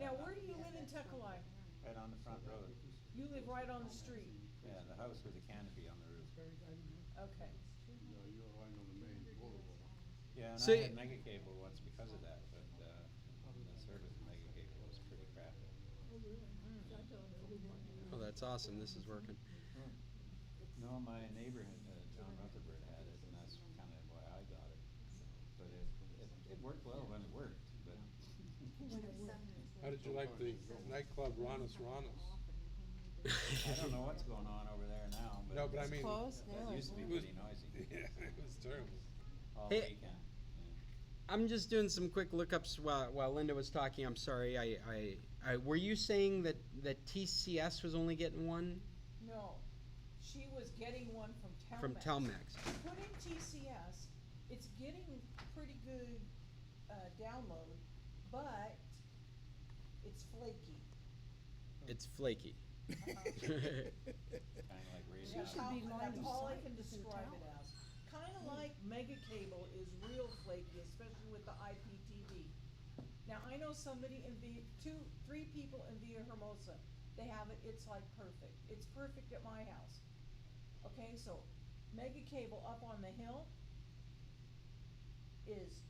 Now, where do you live in Tequilas? Right on the front road. You live right on the street. Yeah, the house with the canopy on the roof. Okay. Yeah, and So I had Mega Cable once because of that, but the service of Mega Cable was pretty crappy. Oh, that's awesome. This is working. No, my neighbor, John Rutherford, had it, and that's kind of why I got it. But it worked well when it worked, but. How did you like the nightclub Ronus Ronus? I don't know what's going on over there now, but. No, but I It's mean. closed now, It used to be It was- pretty noisy, Yeah, it was terrible. all Hey. weekend. I'm just doing some quick lookups while Linda was talking. I'm sorry. I were you saying that TCS was only getting one No, she was getting one from Telmex. from Telmex? Put in TCS, it's getting pretty good, download, but it's flaky. It's flaky. Kinda like radio. She should be line That's of all I sight can with their describe it towers. as. Kinda like mega cable is real flaky, especially with the IPTV. Now, I know somebody in three people in Villa Hermosa, they have it, it's like perfect. It's perfect at my house. Okay, so mega cable up on the hill is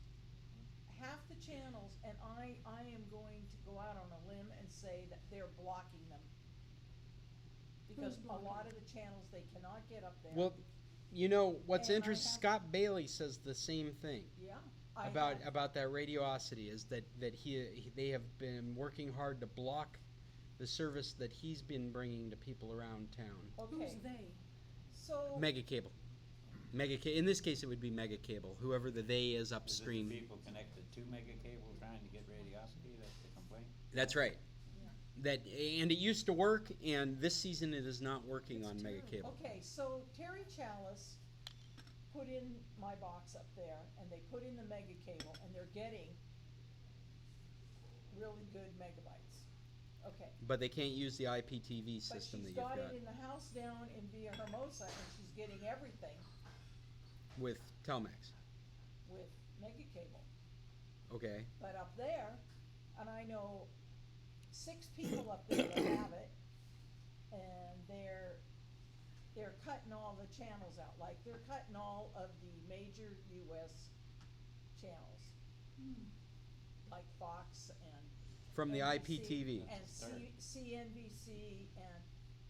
half the channels, and I am going to go out on a limb and say that they're blocking them. Because a lot of the channels they cannot get up there. Well, you know what's And I interesting. have- Scott Bailey says the same thing Yeah. about that radiosity. Is that they have been working hard to block the service that he's been bringing to people around town. Okay, Who's they? so. Mega cable. In this case, it would be mega cable. Whoever the they is Is it upstream. the people connected to mega cable trying to get radiosity, that's the complaint? That's right. And it used to work, and this season it is not working on mega cable. Okay, so Terry Chalice put in my box up there, and they put in the mega cable, and they're getting really good megabytes. Okay, But they can't use the IPTV but system that she's you've got got it in the house down in Villa Hermosa, and she's getting everything with Telmex. with mega cable. Okay. But up there, and I know 6 people up there that have it, and they're cutting all the channels out, like they're cutting all of the major US channels. Like Fox and. From the NBC IPTV. And CNBC and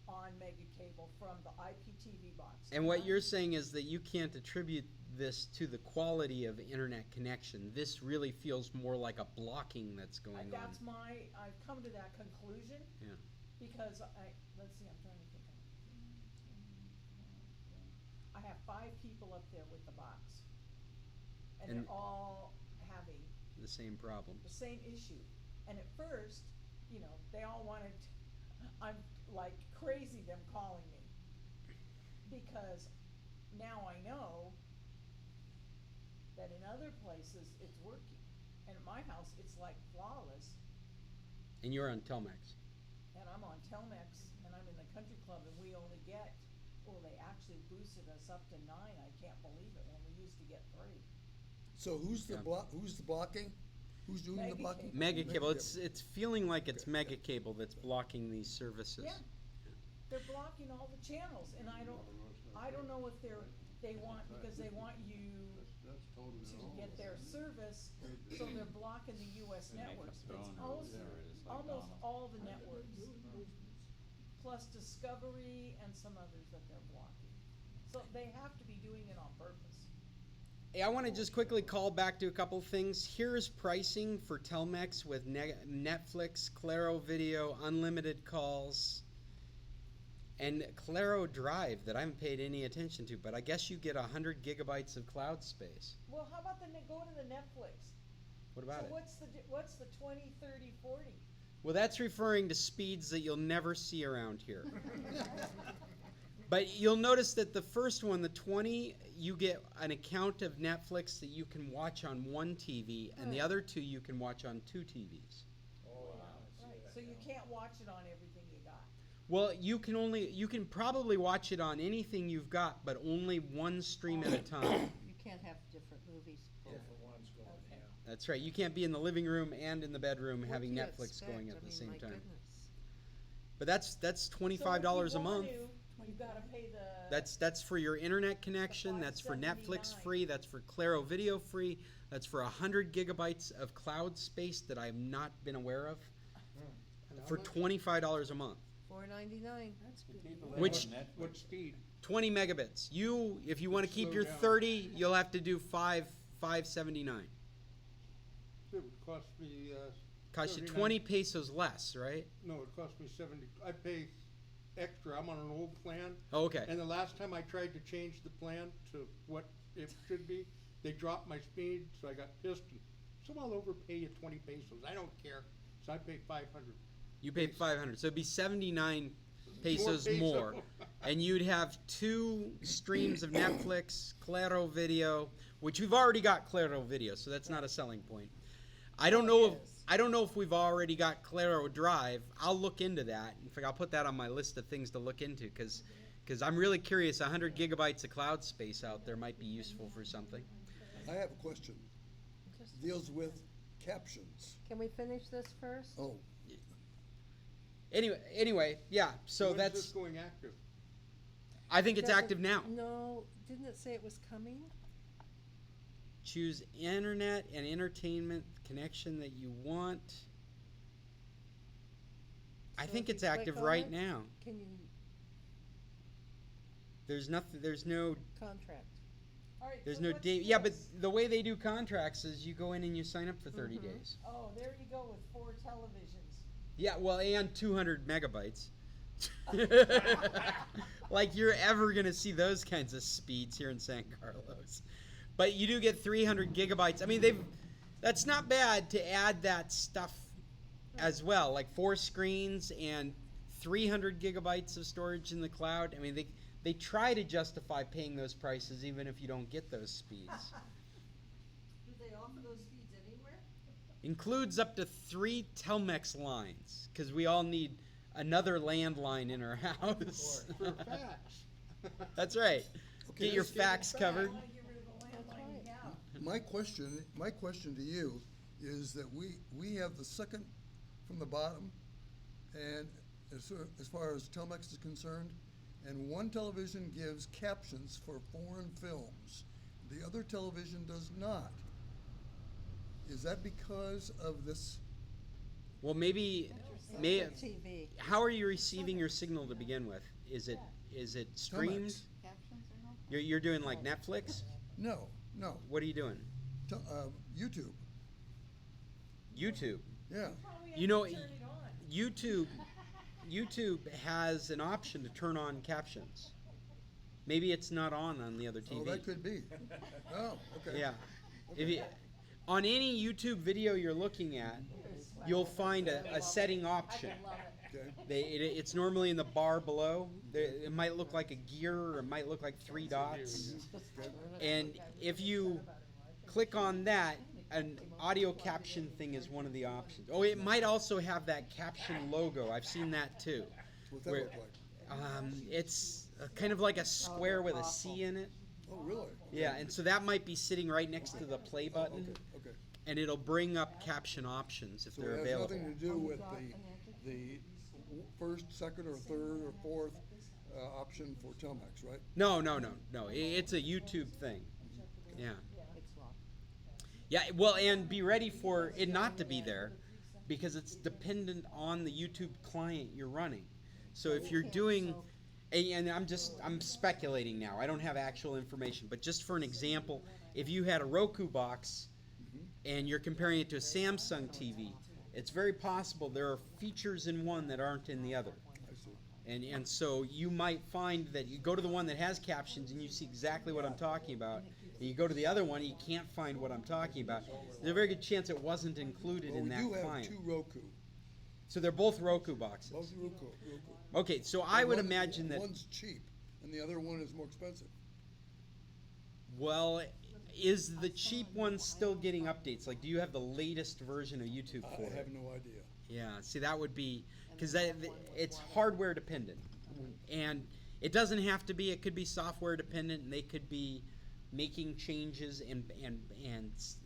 on mega cable from the IPTV box. And what you're saying is that you can't attribute this to the quality of internet connection. This really feels more like a blocking that's going on. That's I've come to that conclusion. Yeah. Because let's see, I'm trying to think. I have 5 people up there with the box. And And- they're all having The same problem. the same issue. And at first, they all wanted, I'm like crazy them calling me. Because now I know that in other places it's working. And at my house, it's like flawless. And you're on Telmex. And I'm on Telmex, and I'm in the country club, and we only get, they actually boosted us up to 9, I can't believe it, when we used to get 3. So who's the Yeah. who's the blocking? Who's doing the Mega blocking? cable. Mega cable. It's feeling like it's mega cable that's blocking these services. Yeah, they're blocking all the channels, and I don't know if they want, because they want you to get their service, so they're blocking the US They make networks. a It's phone almost, over there, it's like almost Donald. all the networks, plus Discovery and some others that they're blocking. So they have to be doing it on purpose. Hey, I want to just quickly call back to a couple things. Here's pricing for Telmex with Netflix, Claro Video, unlimited calls, and Claro Drive that I haven't paid any attention to, but I guess you get 100 gigabytes of cloud space. Well, how about go to the Netflix? What about So it? what's the 20, 30, 40? Well, that's referring to speeds that you'll never see around here. But you'll notice that the first one, the 20, you get an account of Netflix that you can watch on one TV, and the other 2 you can watch on 2 TVs. Right, so you can't watch it on everything you got. Well, you can probably watch it on anything you've got, but only one stream at a time. You can't have different movies. That's right. You can't be in the living room and in the bedroom What having do you Netflix expect? going at I the mean, same my time. goodness. But that's $25 a month. You've gotta pay the. That's for your internet connection. That's for Netflix $5.79. free. That's for Claro Video free. That's for 100 gigabytes of cloud space that I have not been aware of. For $25 a month. $4.99. That's good. Which What speed? 20 megabits. If you want to keep Slow your down. 30, you'll have to do 579. It would cost me, Cost you 39. 20 pesos less, right? No, it cost me 70. I pay extra. I'm on an old plan. Oh, okay. And the last time I tried to change the plan to what it should be, they dropped my speed, so I got pissed. So I'll overpay you 20 pesos. I don't care. So I paid 500. You paid 500, so it'd be 79 pesos peso. more, and you'd have 2 streams of Netflix, Claro Video, which you've already got Claro Video, so that's not a selling point. I don't know I don't know if we've already got Claro Drive. I'll look into that. In fact, I'll put that on my list of things to look into because I'm really curious. 100 gigabytes of cloud space out there might be useful for something. I have a question. Deals with captions. Can we finish this first? Oh, Anyway, yeah. So When is that's. this going active? I think it's Doesn't- active now. No, didn't it say it was coming? Choose internet and entertainment connection that you want. I So think if it's you click active on right it, now. Can you There's nothing. There's no. contract? All right, There's so no what's date. Yeah, but this? the way they do contracts is you go in and you sign up for 30 days. Oh, there you go with 4 televisions. Yeah, well, and 200 megabytes. Like you're ever gonna see those kinds of speeds here in San Carlos. But you do get 300 gigabytes. I mean, that's not bad to add that stuff as well, like 4 screens and 300 gigabytes of storage in the cloud. I mean, they try to justify paying those prices even if you don't get those speeds. Do they offer those speeds anywhere? Includes up to 3 Telmex lines because we all need another landline in our house. For fax. That's right. Okay, Get your let's get fax it covered. I want to get rid of the landline we have. my question to you is that we have the second from the bottom, and as far as Telmex is concerned, and one television gives captions for foreign films. The other television does not. Is that because of this? Well, maybe. TV. How are you receiving your signal to begin with? Is it streamed? Telmex. You're doing like Netflix? No. What are you doing? YouTube. YouTube. Yeah. Probably You know, have to turn it on. YouTube has an option to turn on captions. Maybe it's not on the other TV. Oh, that could be. Oh, okay. Yeah. If you, on any YouTube video you're looking at, you'll find a setting option. Okay. It's normally in the bar below. It might look like a gear or it might look like 3 dots. And if you click on that, an audio caption thing is one of the options. Oh, it might also have that caption logo. I've seen that too. What's that Where, look like? it's kind of like a square with a C in it. Oh, really? Yeah, and so that might be sitting right next to the play button, Okay. and it'll bring up caption options if So they're it has available. nothing to do with the first, second, or third, or fourth option for Telmex, right? No. It's a YouTube thing. Yeah. Yeah, well, and be ready for it not to be there because it's dependent on the YouTube client you're running. So if you're doing, and I'm speculating now, I don't have actual information, but just for an example, if you had a Roku box and you're comparing it to a Samsung TV, it's very possible there are features in one that aren't in the other. I see. And so you might find that you go to the one that has captions and you see exactly what I'm talking about. And you go to the other one and you can't find what I'm talking about. There's a very good chance it wasn't included Well, in we that do have client. 2 Roku. So they're both Roku boxes. Both Roku. Okay, so I would One- imagine that, One's cheap, and the other one is more expensive. well, is the cheap one still getting updates? Like, do you have the latest version of YouTube for I it? have no idea. Yeah, see, that would be, because it's hardware dependent. And it doesn't have to be, it could be software dependent, and they could be making changes and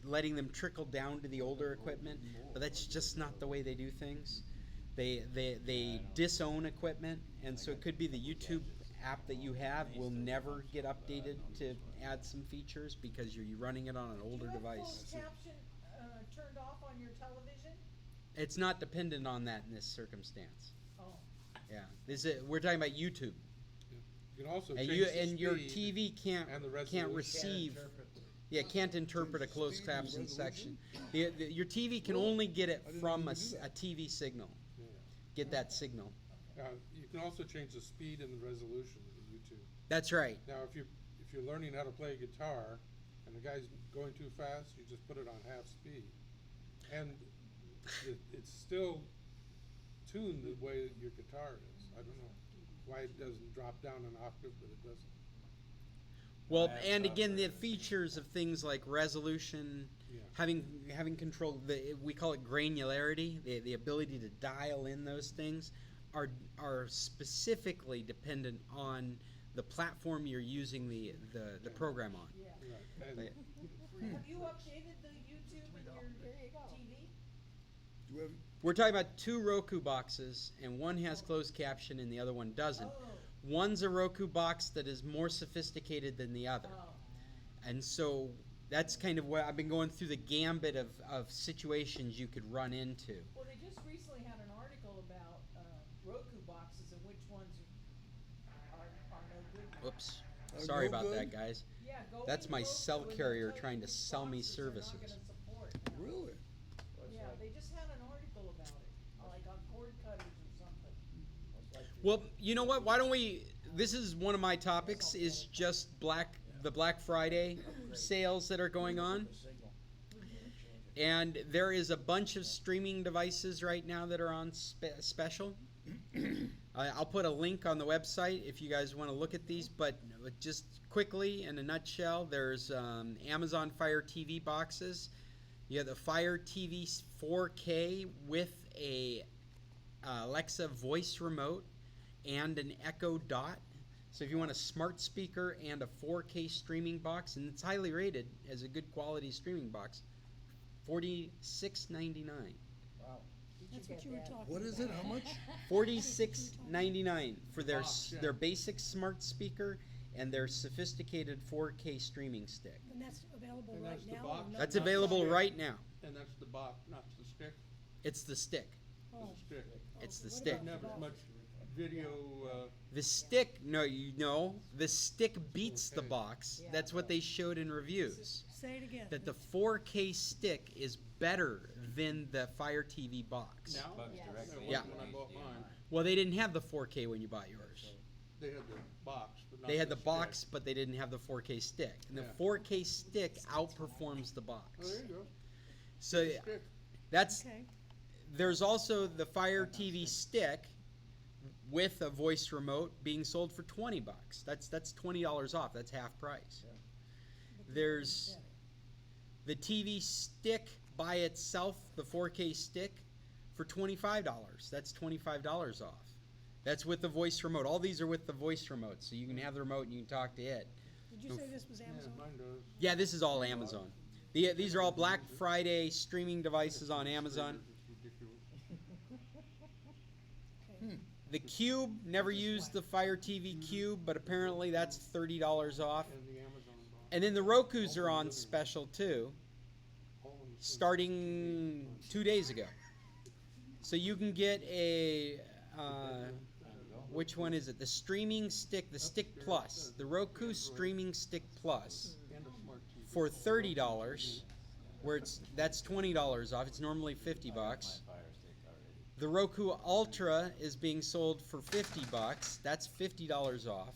letting them trickle down to the older equipment, but that's just not the way they do things. They disown equipment, and so it could be the YouTube app that you have will never get updated to add some features because you're running it on an older Do you have device. closed caption turned off on your television? It's not dependent on that in this circumstance. Oh. Yeah, we're talking about YouTube. You can also And change the and your speed TV can't and the can't resolution. receive. Yeah, can't interpret a closed Speed and caption section. resolution? Your TV can only get it I didn't from know a, you could do a TV signal. Yeah. Get that signal. You can also change the speed and the resolution of YouTube. That's right. Now, if you're learning how to play guitar, and the guy's going too fast, you just put it on half speed, and it's still tuned the way your guitar is. I don't know why it doesn't drop down an octave, but it doesn't. Well, I have and again, the software. features of things like resolution, Yeah. having control, we call it granularity, the ability to dial in those things, are specifically dependent on the platform you're using the program on. Yeah. Right. And Like- Have you updated the YouTube in your TV? Do you have, We're talking about two Roku boxes, and one has closed caption and the other one doesn't. Oh. One's a Roku box that is more sophisticated than the other. Oh. And so that's kind of what I've been going through the gambit of situations you could run into. Well, they just recently had an article about Roku boxes and which ones are no good. Oops. Are Sorry no about good? that, guys. Yeah, go That's in my Roku cell and they'll carrier tell you trying to which sell me boxes they're not services. gonna support now. really? Yeah, they just had an article about it, like on cord cutters or something. Well, you know what? Why don't we? This is one of my topics. Is just the Black Friday sales that are going on, and there is a bunch of streaming devices right now that are on special. I'll put a link on the website if you guys want to look at these. But just quickly, in a nutshell, there's Amazon Fire TV boxes. You have the Fire TV 4K with a Alexa voice remote and an Echo Dot. So if you want a smart speaker and a 4K streaming box, and it's highly rated as a good quality streaming box, $46.99. Wow. That's what you were talking about. What is it, how much? $46.99 for their Box, yeah. their basic smart speaker and their sophisticated 4K streaming stick. And that's available And right that's the now? box? or not? That's Not the available stick. right now. And that's the box, not the stick. It's the stick. Oh, The stick. It's the what stick. about Doesn't the have as box? much video, The stick, no, the stick beats the Okay. box. Yeah. That's what they showed in reviews. Say it again. That the 4K stick is better than the Fire TV box. now. Plugs Yes. directly It Yeah. wasn't when I bought mine. Well, they didn't have the 4K when you bought yours. They had the box, but not They had the stick. box, but they didn't have the 4K stick. And the Yeah. 4K stick outperforms the box. Oh, there you go. So Stick. that's Okay. there's also the Fire TV stick with a voice remote being sold for $20. That's $20 off. That's half price. There's the TV stick by itself, the 4K stick, for $25. That's $25 off. That's with the voice remote. All these are with the voice remote, so you can have the remote and you can talk to it. Did you say this was Yeah, Amazon? mine does. Yeah, this is all Amazon. These are all Black Friday streaming devices on Amazon. It's ridiculous. Okay. The Cube, never used the Fire TV Cube, but apparently that's $30 off. And the Amazon box. And then the Rokus are on special too, All of them. starting 2 days ago. So you can get a, which one is it? The Streaming Stick, the Stick Plus, the Roku Streaming Stick Plus And a smart TV. for $30, where that's $20 off. It's normally $50. Fire stick already. The Roku Ultra is being sold for $50. That's $50 off.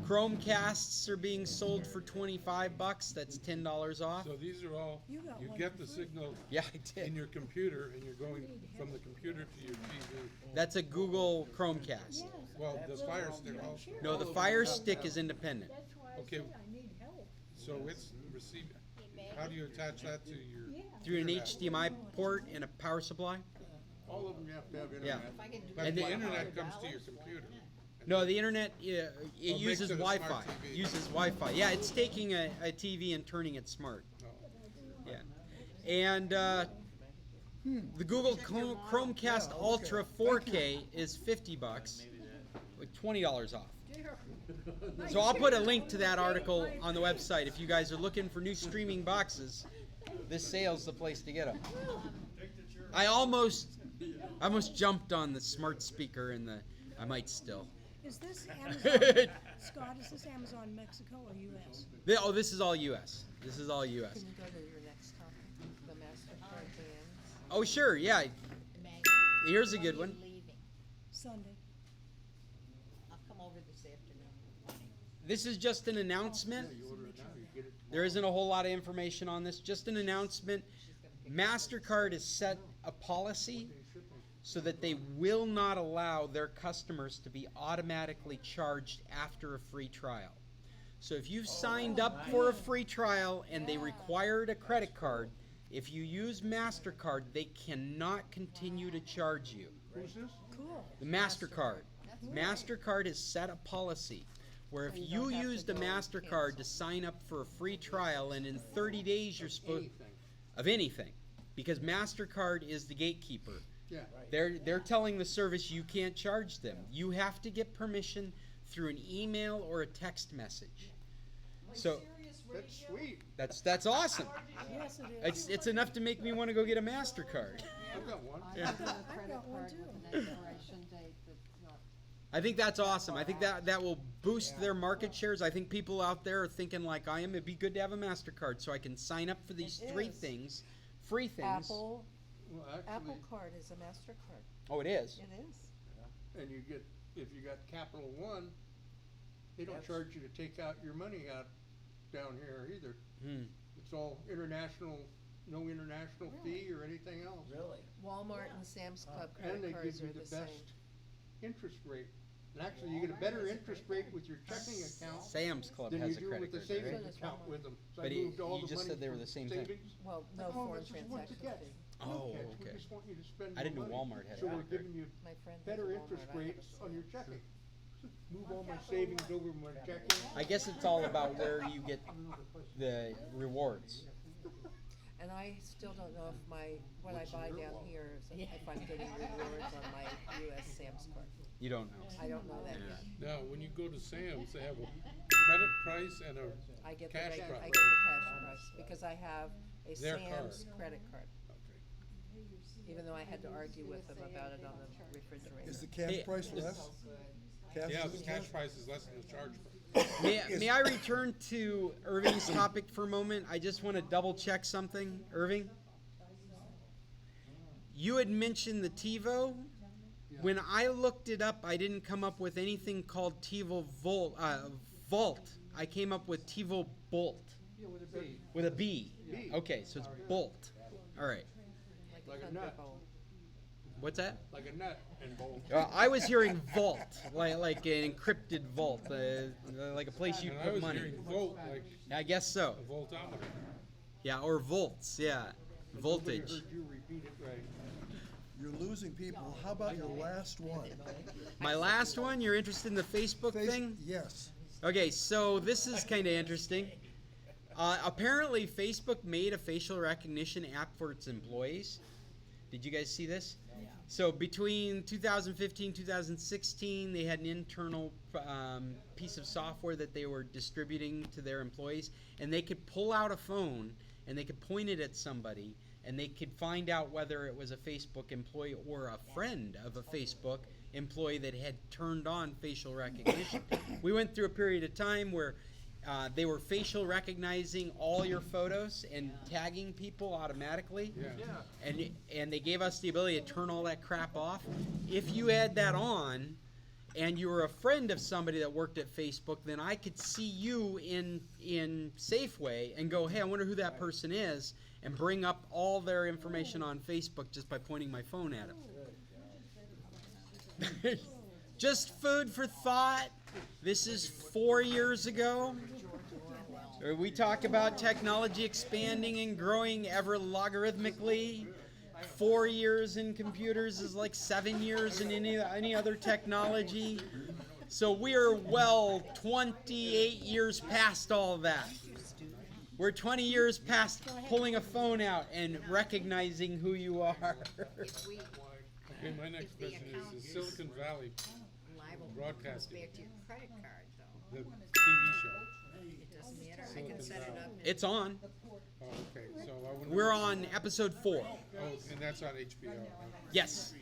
Chromecasts are being sold for $25. That's $10 off. So these are all, You got you one get for the free. signal Yeah, I in did. your computer and you're going from the computer to your TV. That's a Google Chromecast. Well, the Fire Stick also. No, the Fire Stick is independent. That's why Okay. I said I need help. So it's receiving, how do you attach that to your? Through an internet? HDMI port and a power supply? All of them you have to have Yeah. internet. If I can do But And the then- internet comes to your computer. No, the internet, it makes uses it a smart Wi-Fi. TV. Uses Wi-Fi. Yeah, it's taking a TV and turning it smart. Oh. Yeah. And the Google Chromecast Ultra 4K is $50 with $20 off. So I'll put a link to that article on the website. If you guys are looking for new streaming boxes, this sale's the place to get them. I almost jumped on the smart speaker and I might still. Is this Amazon, Scott, is this Amazon Mexico or US? Oh, this is all U.S. This is all U.S. Can you go to your next topic, the MasterCard bands? Oh, sure, yeah. Maggie, Here's a when good are one. you leaving? Sunday. I'll come over this afternoon. This is just an announcement. You order it now, you get it There isn't a whole lot of information on this. Just an announcement. MasterCard has set a policy so that they will not allow their customers to be automatically charged after a free trial. So if you've signed up for a free trial and they required a credit card, if you use MasterCard, they cannot continue to charge you. Who's this? Cool. The MasterCard. MasterCard has set a policy where if So you you don't have to used a go and MasterCard to cancel. sign up for a free trial and in 30 days you're supposed Anything. of anything, because MasterCard is the gatekeeper. Yeah. They're telling the service you can't charge them. You have to get permission through an email or a text message. So That's sweet. that's awesome. Yes, it is. It's enough to make me want to go get a MasterCard. I've got one. I've got one too. I think that's awesome. I think that will boost their market shares. I think people out there are thinking like I am. It'd be good to have a MasterCard so I can sign up for these It three is. things, free things. Apple Well, Apple actually, Card is a MasterCard. Oh, it is. It is. and you get, if you got Capital One, they don't charge you to take out your money out down here either. Hmm. It's all international, no international fee or anything else. Really? Walmart and Sam's Club And credit they cards give you are the the same. best interest rate. And actually, you get a better interest rate with your checking account Sam's Club than you has a do with credit the card, savings right? So does account Walmart. with them. So But I moved all you the just money said they were from the same thing. savings. Well, no Oh, foreign this is what you transaction get. fee. Oh, Okay, okay. We just want you to spend I didn't more know money. Walmart had So a we're credit giving you My friend has better a Walmart, interest I have a rates on Sam's. your checking. Move all my savings over to my checking. I guess it's all about where you get the rewards. And I still don't know if what I buy down here, if I'm getting rewards on my US Sam's card. You don't know. I don't know that Yeah. yet. Now, when you go to Sam's, they have a credit price and a I get cash the price. I get the cash price because I have a Their Sam's card. credit card. Okay. Even though I had to argue with them about it on the refrigerator. Is the cash Hey, price less? Cash Yeah, is the cash less? price is less than the charge price. May I return to Irving's topic for a moment? I just want to double check something. Irving, you had mentioned the TiVo. When I looked it up, I didn't come up with anything called TiVo Vault. I came up with TiVo Bolt Yeah, with a B. with a B. B. Okay, so it's Bolt. All right. Like a Thunderbolt. nut. What's that? Like a nut and bolt. I was hearing vault, like an encrypted vault, like a place you And I put was money. hearing volt, like I guess so. a voltometer. Yeah, or volts. Yeah, Nobody voltage. heard you repeat it right. You're losing people. How about your last one? My last one. You're interested in the Facebook thing? Yes. Okay, so this is kind of interesting. Apparently, Facebook made a facial recognition app for its employees. Did you guys see this? So between 2015 2016, they had an internal piece of software that they were distributing to their employees, and they could pull out a phone and they could point it at somebody, and they could find out whether it was a Facebook employee or a friend of a Facebook employee that had turned on facial recognition. We went through a period of time where they were facial recognizing all your photos and tagging people automatically. Yeah. And they gave us the ability to turn all that crap off. If you had that on and you were a friend of somebody that worked at Facebook, then I could see you in Safeway and go, hey, I wonder who that person is, and bring up all their information on Facebook just by pointing my phone at them. Just food for thought. This is 4 years ago. We talk about technology expanding and growing ever logarithmically. 4 years in computers is like 7 years in any other technology. So we are well 28 years past all of that. We're 20 years past pulling a phone out and recognizing who you are. Okay, my next question is Silicon Valley Liable Broadcasting. back to your credit card though. the TV show. It doesn't matter. I can set it up. It's on. Oh, okay, so I wonder. We're on episode 4. Oh, and that's on HBO. Huh? Yes.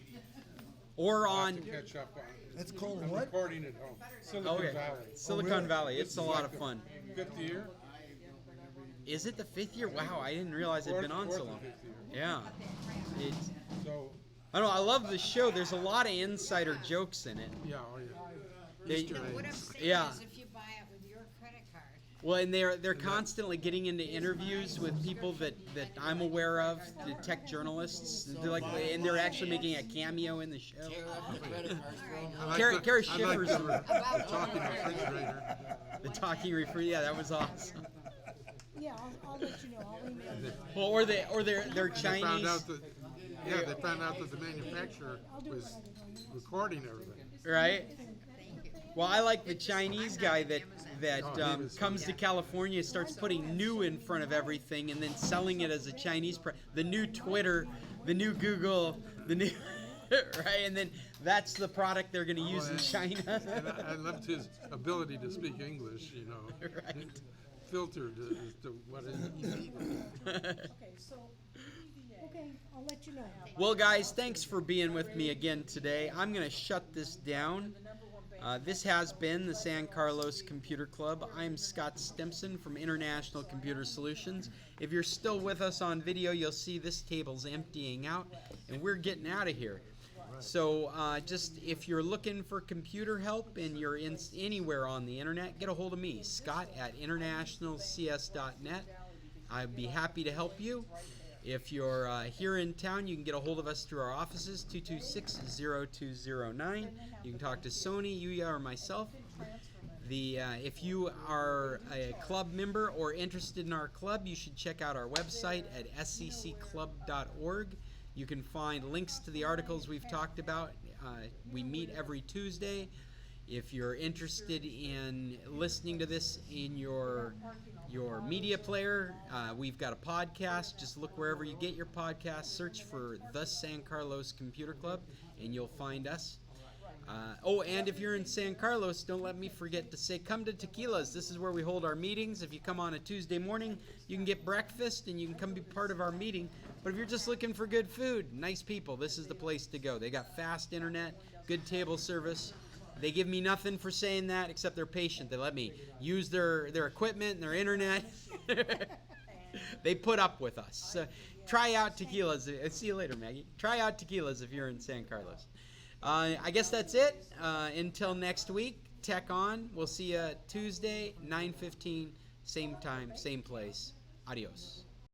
Or I'll on have to catch up on. It's called I'm what? recording at home. Silicon okay. Valley. Silicon really? Valley. It's a This is lot like of fun. the 5th year. Is it the 5th year? Wow, I didn't realize it'd been on so Fourth or long. fifth year. Yeah. It's, So I don't know. I love the show. There's a lot of insider jokes in it. yeah, oh yeah. They- Easter What I'm eggs. saying Yeah. is if you buy it with your credit card, Well, and they're constantly getting into interviews with people that I'm aware of, the tech journalists. They're like, and they're actually making a cameo in the show. Carrie Schiffers. Talking refrigerator. The talking refrigerator. Yeah, that was awesome. Yeah, I'll let you know, I'll email you. Well, or they're They Chinese. found out that, they found out that the manufacturer was recording everything. Right? Well, I like the Chinese guy that comes to California, starts putting new in front of everything, and then selling it as a Chinese. The new Twitter, the new Google, the new right, and then that's the product they're going to use in China. And I loved his ability to speak English. Right. Filtered as to what is. Okay, so Okay, I'll let you know. Well, guys, thanks for being with me again today. I'm going to shut this down. This has been the San Carlos Computer Club. I'm Scott Stimson from International Computer Solutions. If you're still with us on video, you'll see this table's emptying out, and we're getting out of here. So just if you're looking for computer help and you're anywhere on the internet, get a hold of me, Scott at internationalcs.net. I'd be happy to help you. If you're here in town, you can get a hold of us through our offices, 226-0209. You can talk to Sony, Yuya, or myself. If you are a club member or interested in our club, you should check out our website at scclub.org. You can find links to the articles we've talked about. We meet every Tuesday. If you're interested in listening to this in your media player, we've got a podcast. Just look wherever you get your podcast. Search for the San Carlos Computer Club, and you'll find us. And if you're in San Carlos, don't let me forget to say, come to Tequilas. This is where we hold our meetings. If you come on a Tuesday morning, you can get breakfast and you can come be part of our meeting. But if you're just looking for good food, nice people, this is the place to go. They got fast internet, good table service. They give me nothing for saying that except they're patient. They let me use their equipment and their internet. They put up with us. So try out Tequilas. See you later, Maggie. Try out Tequilas if you're in San Carlos. I guess that's it. Until next week, Tech On. We'll see you Tuesday, 9:15, same time, same place. Adios.